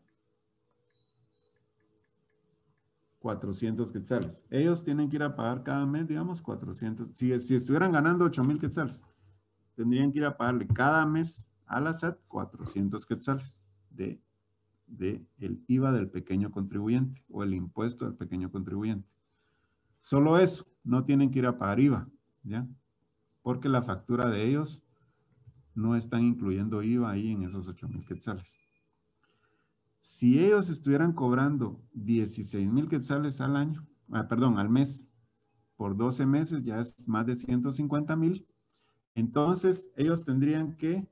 400 quetzales. Ellos tienen que ir a pagar cada mes, digamos, 400. Si estuvieran ganando 8,000 quetzales, tendrían que ir a pagarle cada mes a la SAT 400 quetzales de el IVA del pequeño contribuyente o el impuesto del pequeño contribuyente. Solo eso, no tienen que ir a pagar IVA, ¿ya? Porque la factura de ellos no están incluyendo IVA ahí en esos 8,000 quetzales. Si ellos estuvieran cobrando 16,000 quetzales al año, al mes, por 12 meses ya es más de 150,000, entonces ellos tendrían que,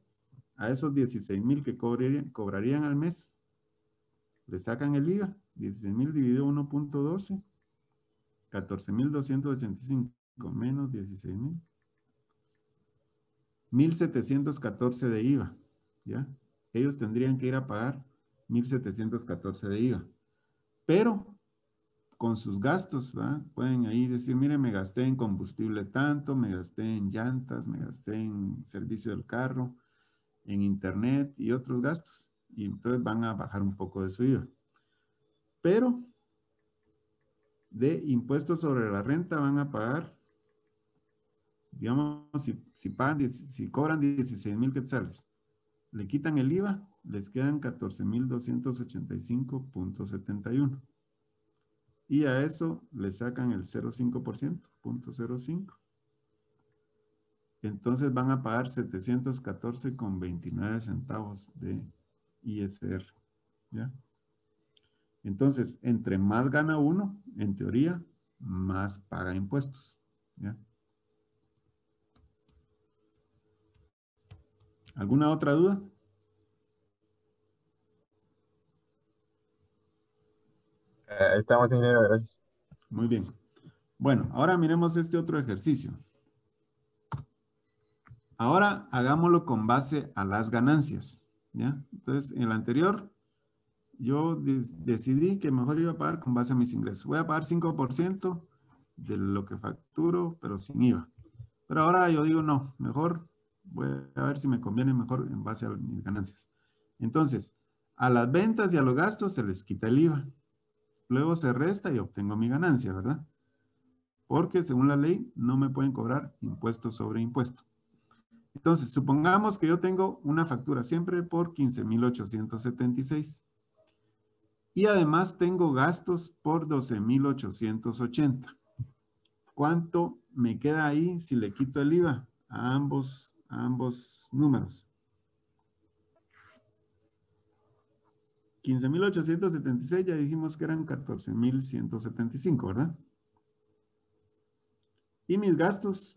a esos 16,000 que cobrarían al mes, le sacan el IVA, 16,000 dividido 1.12, 14,285 menos 16,000, 1,714 de IVA, ¿ya? Ellos tendrían que ir a pagar 1,714 de IVA. Pero con sus gastos, ¿va? Pueden ahí decir, mire, me gasté en combustible tanto, me gasté en llantas, me gasté en servicio del carro, en internet y otros gastos. Y entonces van a bajar un poco de su IVA. Pero de impuestos sobre la renta van a pagar, digamos, si cobran 16,000 quetzales, le quitan el IVA, les quedan 14,285.71. Y a eso le sacan el 0.5%, 0.05. Entonces van a pagar 714,29 centavos de ISR, ¿ya? Entonces, entre más gana uno, en teoría, más paga impuestos, ¿ya? ¿Alguna otra duda? Estamos, ingeniero, gracias. Muy bien. Bueno, ahora miremos este otro ejercicio. Ahora hagámoslo con base a las ganancias, ¿ya? Entonces, en el anterior, yo decidí que mejor iba a pagar con base a mis ingresos. Voy a pagar 5% de lo que facturo, pero sin IVA. Pero ahora yo digo, no, mejor voy a ver si me conviene mejor en base a mis ganancias. Entonces, a las ventas y a los gastos se les quita el IVA. Luego se resta y obtengo mi ganancia, ¿verdad? Porque según la ley no me pueden cobrar impuesto sobre impuesto. Entonces, supongamos que yo tengo una factura siempre por 15,876. Y además tengo gastos por 12,880. ¿Cuánto me queda ahí si le quito el IVA a ambos números? 15,876 ya dijimos que eran 14,175, ¿verdad? Y mis gastos,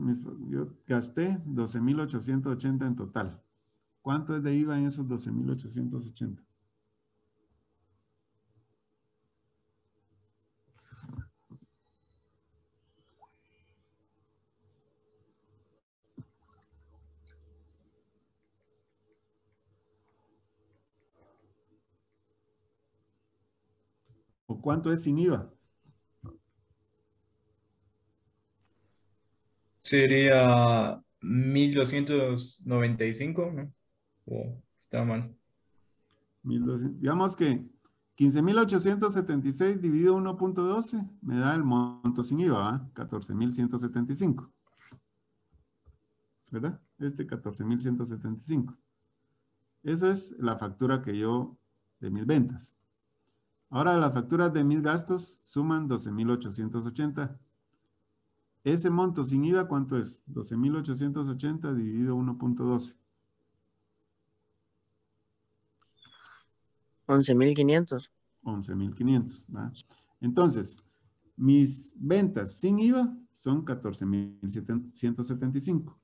yo gasté 12,880 en total. ¿Cuánto es de IVA en esos 12,880? ¿O cuánto es sin IVA? Sería 1,295, ¿no? O está mal. 1,200. Digamos que 15,876 dividido 1.12 me da el monto sin IVA, ¿va? 14,175. ¿Verdad? 14,175. Eso es la factura que yo de mis ventas. Ahora las facturas de mis gastos suman 12,880. Ese monto sin IVA, ¿cuánto es? 12,880 dividido 1.12. 11,500. 11,500. ¿Va? Entonces, mis ventas sin IVA son 14,175.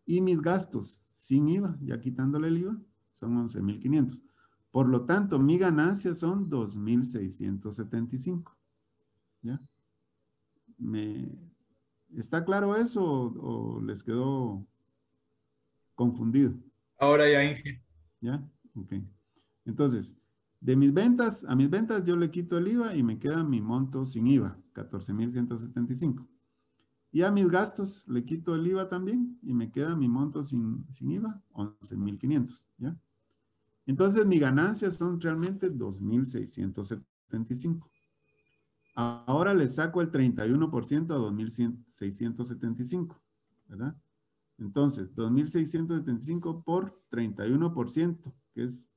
Y mis gastos sin IVA, ya quitándole el IVA, son 11,500. Por lo tanto, mi ganancia son 2,675. ¿Ya? ¿Está claro eso o les quedó confundido? Ahora ya, Inge. ¿Ya? Ok. Entonces, de mis ventas, a mis ventas yo le quito el IVA y me queda mi monto sin IVA, 14,175. Y a mis gastos le quito el IVA también y me queda mi monto sin IVA, 11,500. ¿Ya? Entonces, mis ganancias son realmente 2,675. Ahora le saco el 31% a 2,675, ¿verdad? Entonces, 2,675 por 31%, que es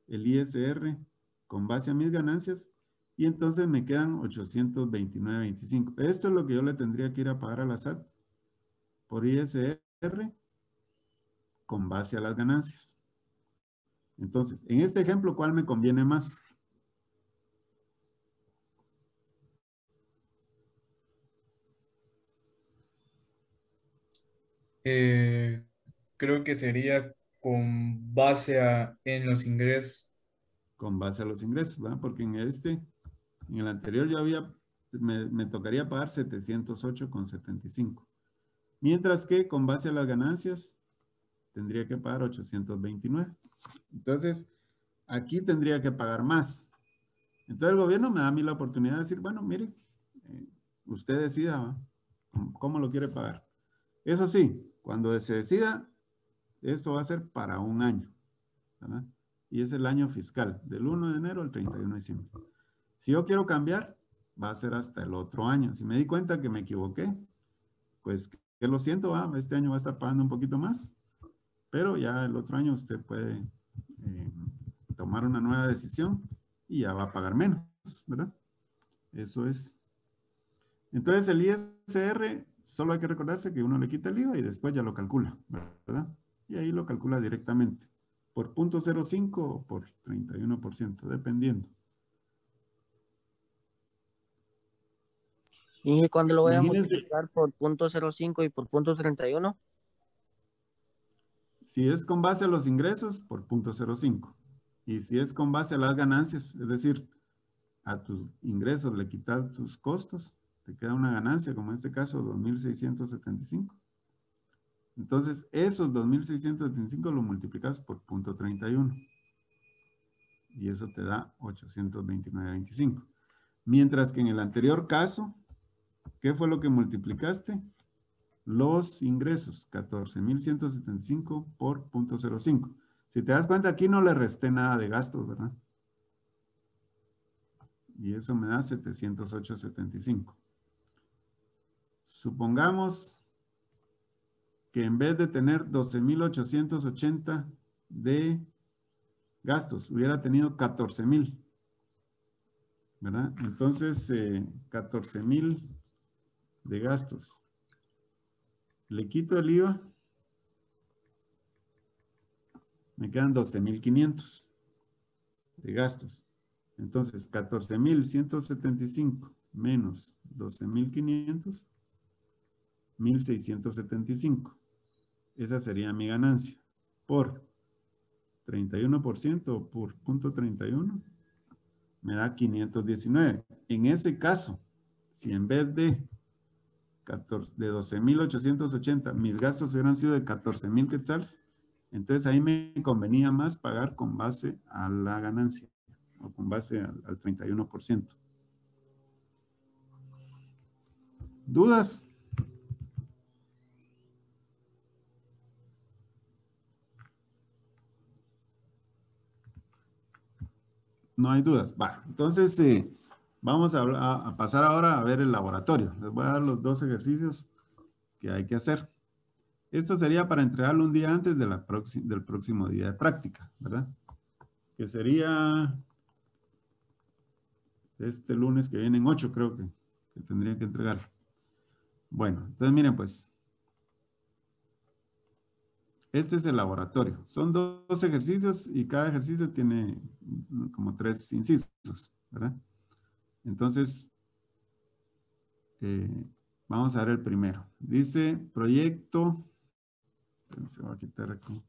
el ISR con base a mis ganancias, y entonces me quedan 829.25. Esto es lo que yo le tendría que ir a pagar a la SAT por ISR con base a las ganancias. Entonces, en este ejemplo, ¿cuál me conviene más? Creo que sería con base en los ingresos. Con base a los ingresos, ¿verdad? Porque en el anterior yo me tocaría pagar 708,75. Mientras que con base a las ganancias tendría que pagar 829. Entonces, aquí tendría que pagar más. Entonces el gobierno me da a mí la oportunidad de decir, bueno, mire, usted decida, ¿va? ¿Cómo lo quiere pagar? Eso sí, cuando se decida, esto va a ser para un año, ¿verdad? Y es el año fiscal, del 1 de enero al 31 de diciembre. Si yo quiero cambiar, va a ser hasta el otro año. Si me di cuenta que me equivoqué, pues que lo siento, este año va a estar pagando un poquito más, pero ya el otro año usted puede tomar una nueva decisión y ya va a pagar menos, ¿verdad? Eso es. Entonces el ISR, solo hay que recordarse que uno le quita el IVA y después ya lo calcula, ¿verdad? Y ahí lo calcula directamente, por 0.05 o por 31%, dependiendo. ¿Y cuándo lo voy a Imagínense, multiplicar por 0.05 y por 0.31? si es con base a los ingresos, por 0.05. Y si es con base a las ganancias, es decir, a tus ingresos le quitas tus costos, te queda una ganancia, como en este caso, 2.675. Entonces, esos 2.675 lo multiplicas por 0.31. Y eso te da 829.25. Mientras que en el anterior caso, ¿qué fue lo que multiplicaste? Los ingresos, 14.175 por 0.05. Si te das cuenta, aquí no le resté nada de gastos, ¿verdad? Y eso me da 708.75. Supongamos que en vez de tener 12.880 de gastos, hubiera tenido 14.000, ¿verdad? Entonces, 14.000 de gastos. Le quito el IVA, me quedan 12.500 de gastos. Entonces, 14.175 menos 12.500, 1.675. Esa sería mi ganancia. Por 31% o por 0.31 me da 519. En ese caso, si en vez de 12.880 mis gastos hubieran sido de 14.000 quetzales, entonces ahí me convenía más pagar con base a la ganancia o con base al 31%. ¿Dudas? No hay dudas. Va, entonces vamos a pasar ahora a ver el laboratorio. Les voy a dar los 2 ejercicios que hay que hacer. Esto sería para entregarlo un día antes de del próximo día de práctica, ¿verdad? Que sería este lunes que viene en 8, creo que tendría que entregarlo. Bueno, entonces miren pues. Este es el laboratorio. Son 2 ejercicios y cada ejercicio tiene como 3 incisos, ¿verdad? Entonces, vamos a ver el primero. Dice proyecto. Se va a quitar aquí.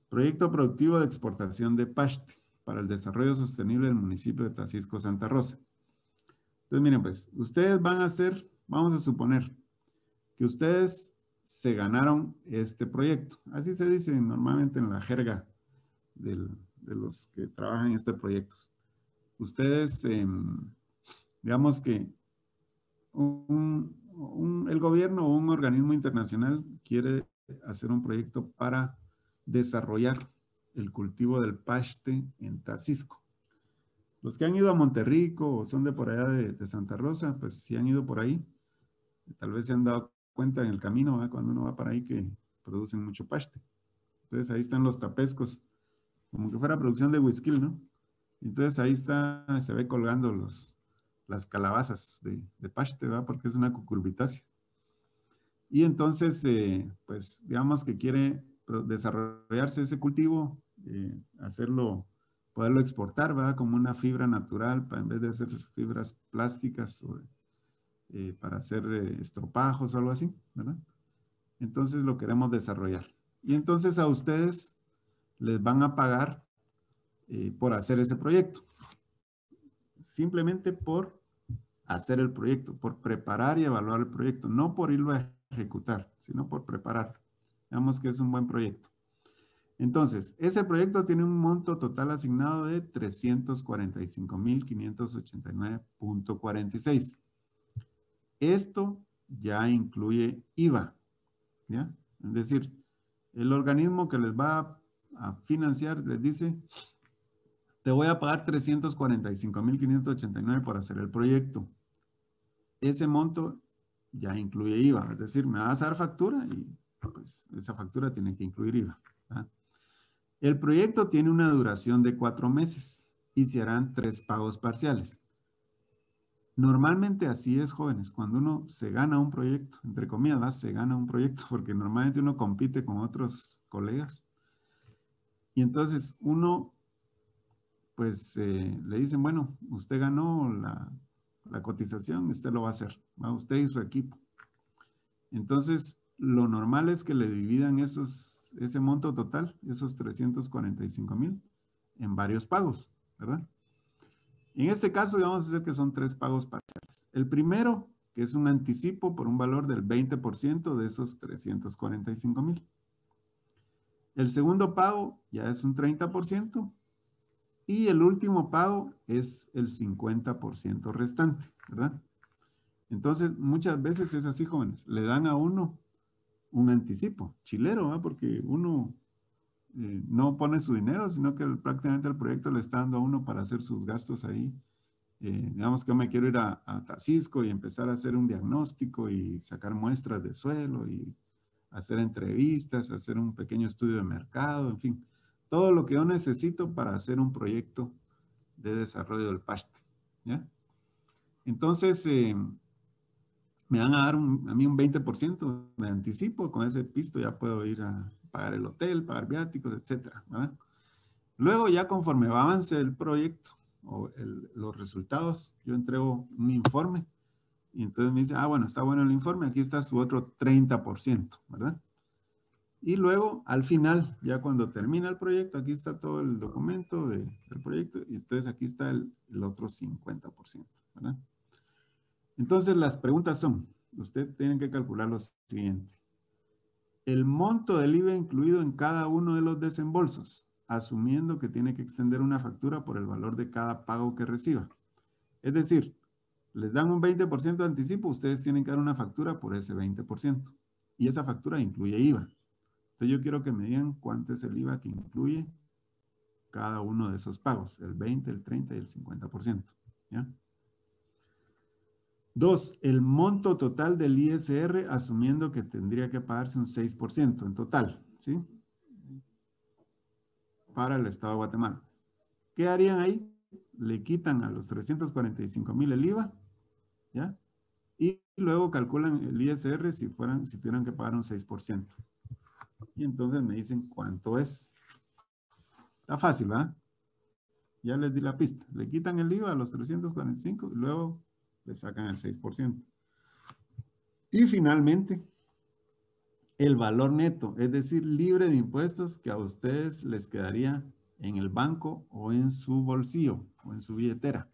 Proyecto productivo de exportación de paste para el desarrollo sostenible del municipio de Tacisco, Santa Rosa. Entonces, miren pues, ustedes van a hacer, vamos a suponer que ustedes se ganaron este proyecto. Así se dice normalmente en la jerga de los que trabajan en este proyecto. Ustedes, digamos que el gobierno o un organismo internacional quiere hacer un proyecto para desarrollar el cultivo del paste en Tacisco. Los que han ido a Monterrico o son de por allá de Santa Rosa, pues si han ido por ahí, tal vez se han dado cuenta en el camino, ¿verdad? Cuando uno va para ahí que producen mucho paste. Entonces ahí están los tapescos, como que fuera producción de whisky, ¿no? Entonces ahí está, se ve colgando las calabazas de paste, ¿verdad? Porque es una cucurbitácea. Y entonces, pues digamos que quiere desarrollarse ese cultivo, hacerlo, poderlo exportar, ¿verdad? Como una fibra natural, en vez de hacer fibras plásticas o para hacer estropajos o algo así, ¿verdad? Entonces lo queremos desarrollar. Y entonces a ustedes les van a pagar por hacer ese proyecto. Simplemente por hacer el proyecto, por preparar y evaluar el proyecto, no por irlo a ejecutar, sino por preparar. Digamos que es un buen proyecto. Entonces, ese proyecto tiene un monto total asignado de 345.589.46. Esto ya incluye IVA, ¿ya? Es decir, el organismo que les va a financiar les dice, te voy a pagar 345.589 por hacer el proyecto. Ese monto ya incluye IVA, es decir, me vas a dar factura y pues esa factura tiene que incluir IVA, ¿verdad? El proyecto tiene una duración de 4 meses y se harán 3 pagos parciales. Normalmente así es, jóvenes, cuando uno se gana un proyecto, entre comillas, ¿verdad? Se gana un proyecto porque normalmente uno compite con otros colegas. Y entonces uno, pues le dicen, bueno, usted ganó la cotización, usted lo va a hacer, ¿va? Usted y su equipo. Entonces, lo normal es que le dividan ese monto total, esos 345,000, en varios pagos. ¿verdad? En este caso vamos a hacer que son 3 pagos parciales. El primero, que es un anticipo por un valor del 20% de esos 345,000. El segundo pago ya es un 30%. Y el último pago es el 50% restante, ¿verdad? Entonces, muchas veces es así, jóvenes. Le dan a uno un anticipo, chilero, ¿verdad? Porque uno no pone su dinero, sino que prácticamente el proyecto le está dando a uno para hacer sus gastos ahí. Digamos que yo me quiero ir a Tacisco y empezar a hacer un diagnóstico y sacar muestras de suelo y hacer entrevistas, hacer un pequeño estudio de mercado, en fin. Todo lo que yo necesito para hacer un proyecto de desarrollo del paste, ¿ya? Entonces, me van a dar a mí un 20% de anticipo. Con ese pisto ya puedo ir a pagar el hotel, pagar viáticos, etcétera, ¿verdad? Luego, ya conforme avance el proyecto o los resultados, yo entrego un informe y entonces me dice, ah, bueno, está bueno el informe, aquí está su otro 30%, ¿verdad? Y luego, al final, ya cuando termina el proyecto, aquí está todo el documento del proyecto y entonces aquí está el otro 50%, ¿verdad? Entonces, las preguntas son, usted tiene que calcular lo siguiente. El monto del IVA incluido en cada uno de los desembolsos, asumiendo que tiene que extender una factura por el valor de cada pago que reciba. Es decir, les dan un 20% de anticipo, ustedes tienen que dar una factura por ese 20%. Y esa factura incluye IVA. Entonces yo quiero que me digan cuánto es el IVA que incluye cada uno de esos pagos, el 20, el 30 y el 50%. ¿Ya? 2, el monto total del ISR, asumiendo que tendría que pagarse un 6% en total, ¿sí? Para el Estado de Guatemala. ¿Qué harían ahí? Le quitan a los 345,000 el IVA, ¿ya? Y luego calculan el ISR si tuvieran que pagar un 6%. Y entonces me dicen cuánto es. Está fácil, ¿verdad? Ya les di la pista. Le quitan el IVA a los 345 y luego le sacan el 6%. Y finalmente, el valor neto, es decir, libre de impuestos que a ustedes les quedaría en el banco o en su bolsillo o en su billetera,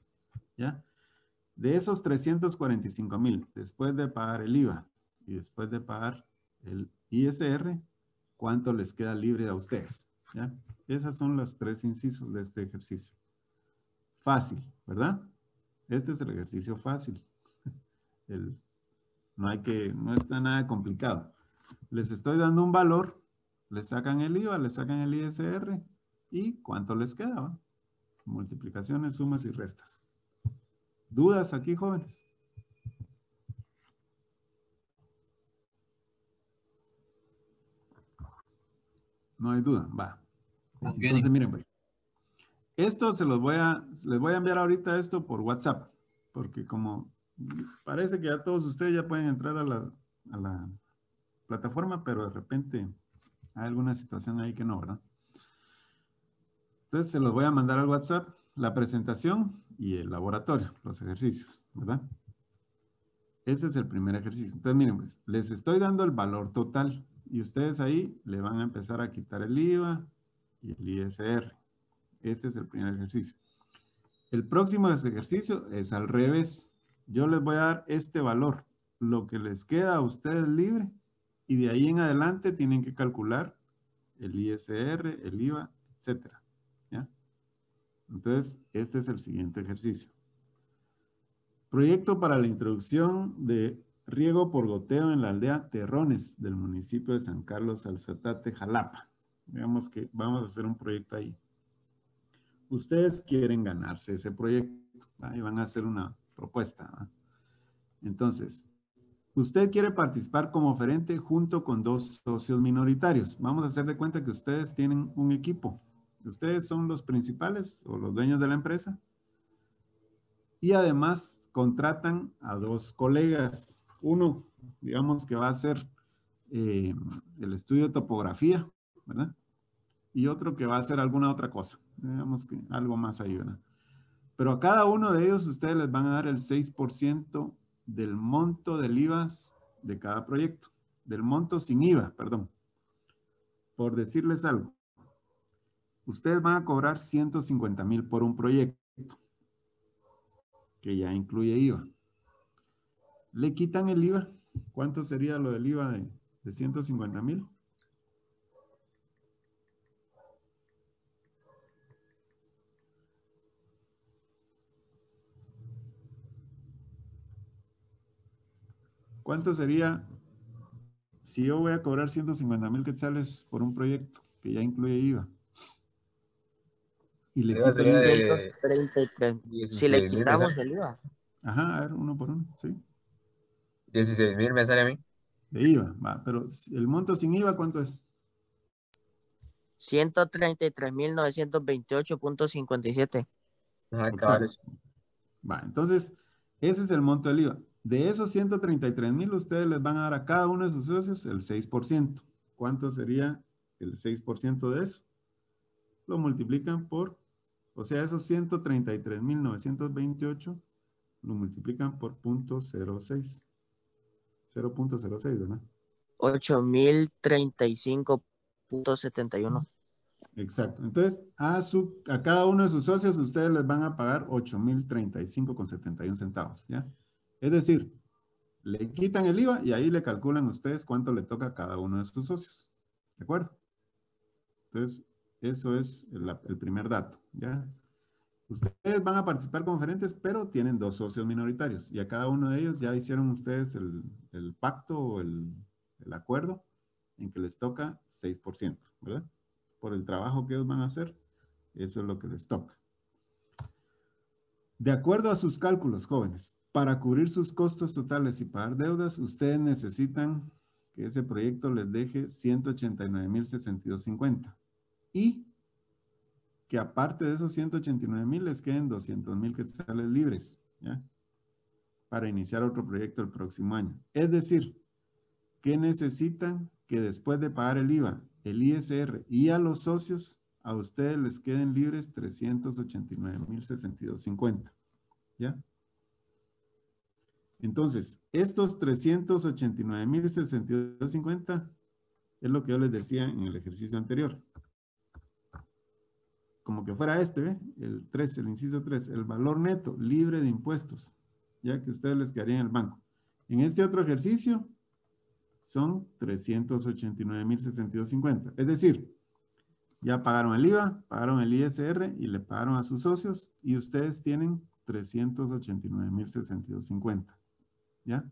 ¿ya? De esos 345,000, después de pagar el IVA y después de pagar el ISR, ¿cuánto les queda libre a ustedes? ¿Ya? Esas son las 3 incisos de este ejercicio. Fácil, ¿verdad? Este es el ejercicio fácil. No está nada complicado. Les estoy dando un valor, les sacan el IVA, les sacan el ISR y ¿cuánto les queda? ¿Va? Multiplicaciones, sumas y restas. ¿Dudas aquí, jóvenes? No hay duda, va. Entonces, miren, pues. Esto les voy a enviar ahorita esto por WhatsApp, porque como parece que ya todos ustedes ya pueden entrar a la plataforma, pero de repente hay alguna situación ahí que no, ¿verdad? Entonces se los voy a mandar al WhatsApp, la presentación y el laboratorio, los ejercicios, ¿verdad? Ese es el primer ejercicio. Entonces, miren, pues, les estoy dando el valor total y ustedes ahí le van a empezar a quitar el IVA y el ISR. Este es el primer ejercicio. El próximo ejercicio es al revés. Yo les voy a dar este valor, lo que les queda a ustedes libre, y de ahí en adelante tienen que calcular el ISR, el IVA, etcétera. ¿Ya? Entonces, este es el siguiente ejercicio. Proyecto para la introducción de riego por goteo en la aldea Terrones del municipio de San Carlos Alzatate, Jalapa. Digamos que vamos a hacer un proyecto ahí. Ustedes quieren ganarse ese proyecto, ¿va? Y van a hacer una propuesta, ¿va? Entonces, usted quiere participar como oferente junto con 2 socios minoritarios. Vamos a hacer de cuenta que ustedes tienen un equipo. Ustedes son los principales o los dueños de la empresa. Y además contratan a 2 colegas. Uno, digamos que va a hacer el estudio de topografía, ¿verdad? Y otro que va a hacer alguna otra cosa. Digamos que algo más ahí, ¿verdad? Pero a cada uno de ellos ustedes les van a dar el 6% del monto del IVA de cada proyecto. Del monto sin IVA, perdón. Por decirles algo. ustedes van a cobrar 150,000 por un proyecto que ya incluye IVA. Le quitan el IVA. ¿Cuánto sería lo del IVA de 150,000? ¿Cuánto sería si yo voy a cobrar 150,000 quetzales por un proyecto que ya incluye IVA? Y le El IVA quito el sería IVA. de 133. Si le 16,000 me quitamos sale. el IVA. Ajá, a ver, uno por uno, sí. 16,000 me sale a mí. De IVA, va, pero el monto sin IVA, ¿cuánto es? 133,928.57. Ajá, Exacto. cabales. Va, entonces, ese es el monto del IVA. De esos 133,000, ustedes les van a dar a cada uno de sus socios el 6%. ¿Cuánto sería el 6% de eso? Lo multiplican por, o sea, esos 133,928 lo multiplican por 0.06. 0.06, ¿verdad? 8,035.71. Exacto. Entonces, a cada uno de sus socios, ustedes les van a pagar 8,035,71 centavos, ¿ya? Es decir, le quitan el IVA y ahí le calculan ustedes cuánto le toca a cada uno de sus socios. ¿De acuerdo? Entonces, eso es el primer dato, ¿ya? Ustedes van a participar como gerentes, pero tienen 2 socios minoritarios y a cada uno de ellos ya hicieron ustedes el pacto o el acuerdo en que les toca 6%, ¿verdad? Por el trabajo que ellos van a hacer, eso es lo que les toca. De acuerdo a sus cálculos, jóvenes, para cubrir sus costos totales y pagar deudas, ustedes necesitan que ese proyecto les deje 189,062.50 y que aparte de esos 189,000 les queden 200,000 quetzales libres, ¿ya? Para iniciar otro proyecto el próximo año. Es decir, que necesitan que después de pagar el IVA, el ISR y a los socios, a ustedes les queden libres 389,062.50, ¿ya? Entonces, estos 389,062.50 es lo que yo les decía en el ejercicio anterior. Como que fuera este, ¿ve? El 3, el inciso 3, el valor neto libre de impuestos, ya que ustedes les quedarían en el banco. En este otro ejercicio son 389,062.50. Es decir, ya pagaron el IVA, pagaron el ISR y le pagaron a sus socios y ustedes tienen 389,062.50. ¿Ya?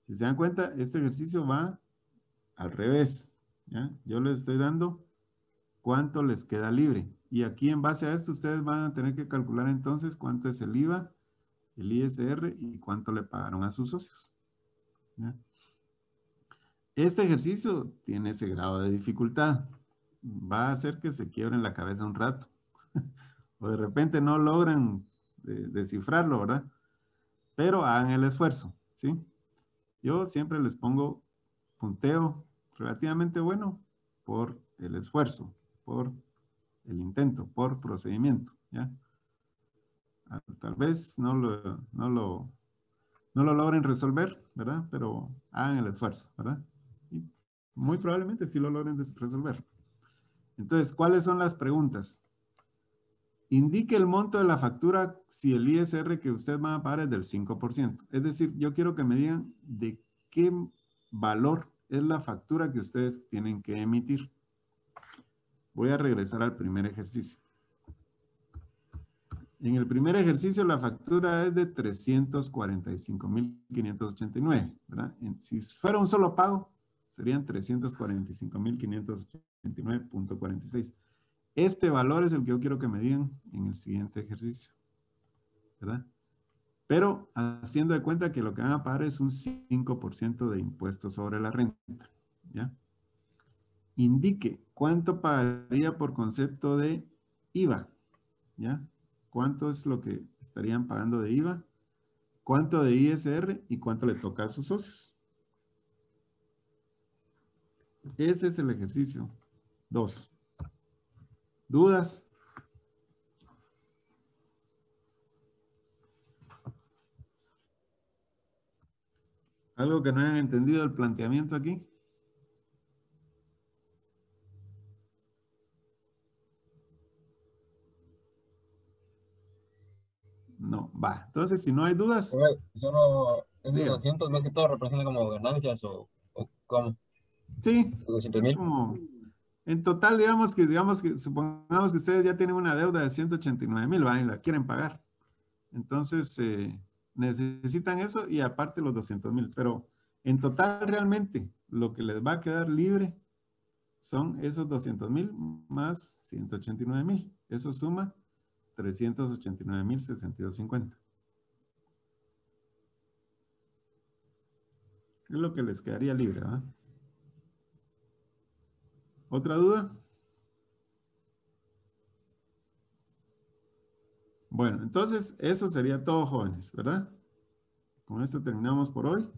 Si se dan cuenta, este ejercicio va al revés. ¿Ya? Yo les estoy dando cuánto les queda libre. Y aquí en base a esto ustedes van a tener que calcular entonces cuánto es el IVA, el ISR y cuánto le pagaron a sus socios. ¿Ya? Este ejercicio tiene ese grado de dificultad. Va a hacer que se quiebren la cabeza un rato. O de repente no logran descifrarlo, ¿verdad? Pero hagan el esfuerzo, ¿sí? Yo siempre les pongo punteo relativamente bueno por el esfuerzo, por el intento, por procedimiento, ¿ya? Tal vez no lo logren resolver, ¿verdad? Pero hagan el esfuerzo, ¿verdad? Y muy probablemente sí lo logren resolver. Entonces, ¿cuáles son las preguntas? Indique el monto de la factura si el ISR que ustedes van a pagar es del 5%. Es decir, yo quiero que me digan de qué valor es la factura que ustedes tienen que emitir. Voy a regresar al primer ejercicio. En el primer ejercicio la factura es de 345,589, ¿verdad? Si fuera un solo pago, serían 345,589.46. Este valor es el que yo quiero que me digan en el siguiente ejercicio, ¿verdad? Pero haciendo de cuenta que lo que van a pagar es un 5% de impuesto sobre la renta, ¿ya? Indique cuánto pagaría por concepto de IVA, ¿ya? ¿Cuánto es lo que estarían pagando de IVA? ¿Cuánto de ISR? ¿Y cuánto le toca a sus socios? Ese es el ejercicio 2. ¿Dudas? ¿Algo que no hayan entendido el planteamiento aquí? Va, entonces si no hay dudas, Solo esos Diga. 200 más que todo representan como ganancias o ¿cómo? sí, 200 es mil. como, en total, digamos que, supongamos que ustedes ya tienen una deuda de 189,000, ¿va? Y la quieren pagar. Entonces, necesitan eso y aparte los 200,000. Pero en total, realmente, lo que les va a quedar libre son esos 200,000 más 189,000. Eso suma 389,062.50. Es lo que les quedaría libre, ¿va? ¿Otra duda? Bueno, entonces eso sería todo, jóvenes, ¿verdad? Con esto terminamos por hoy.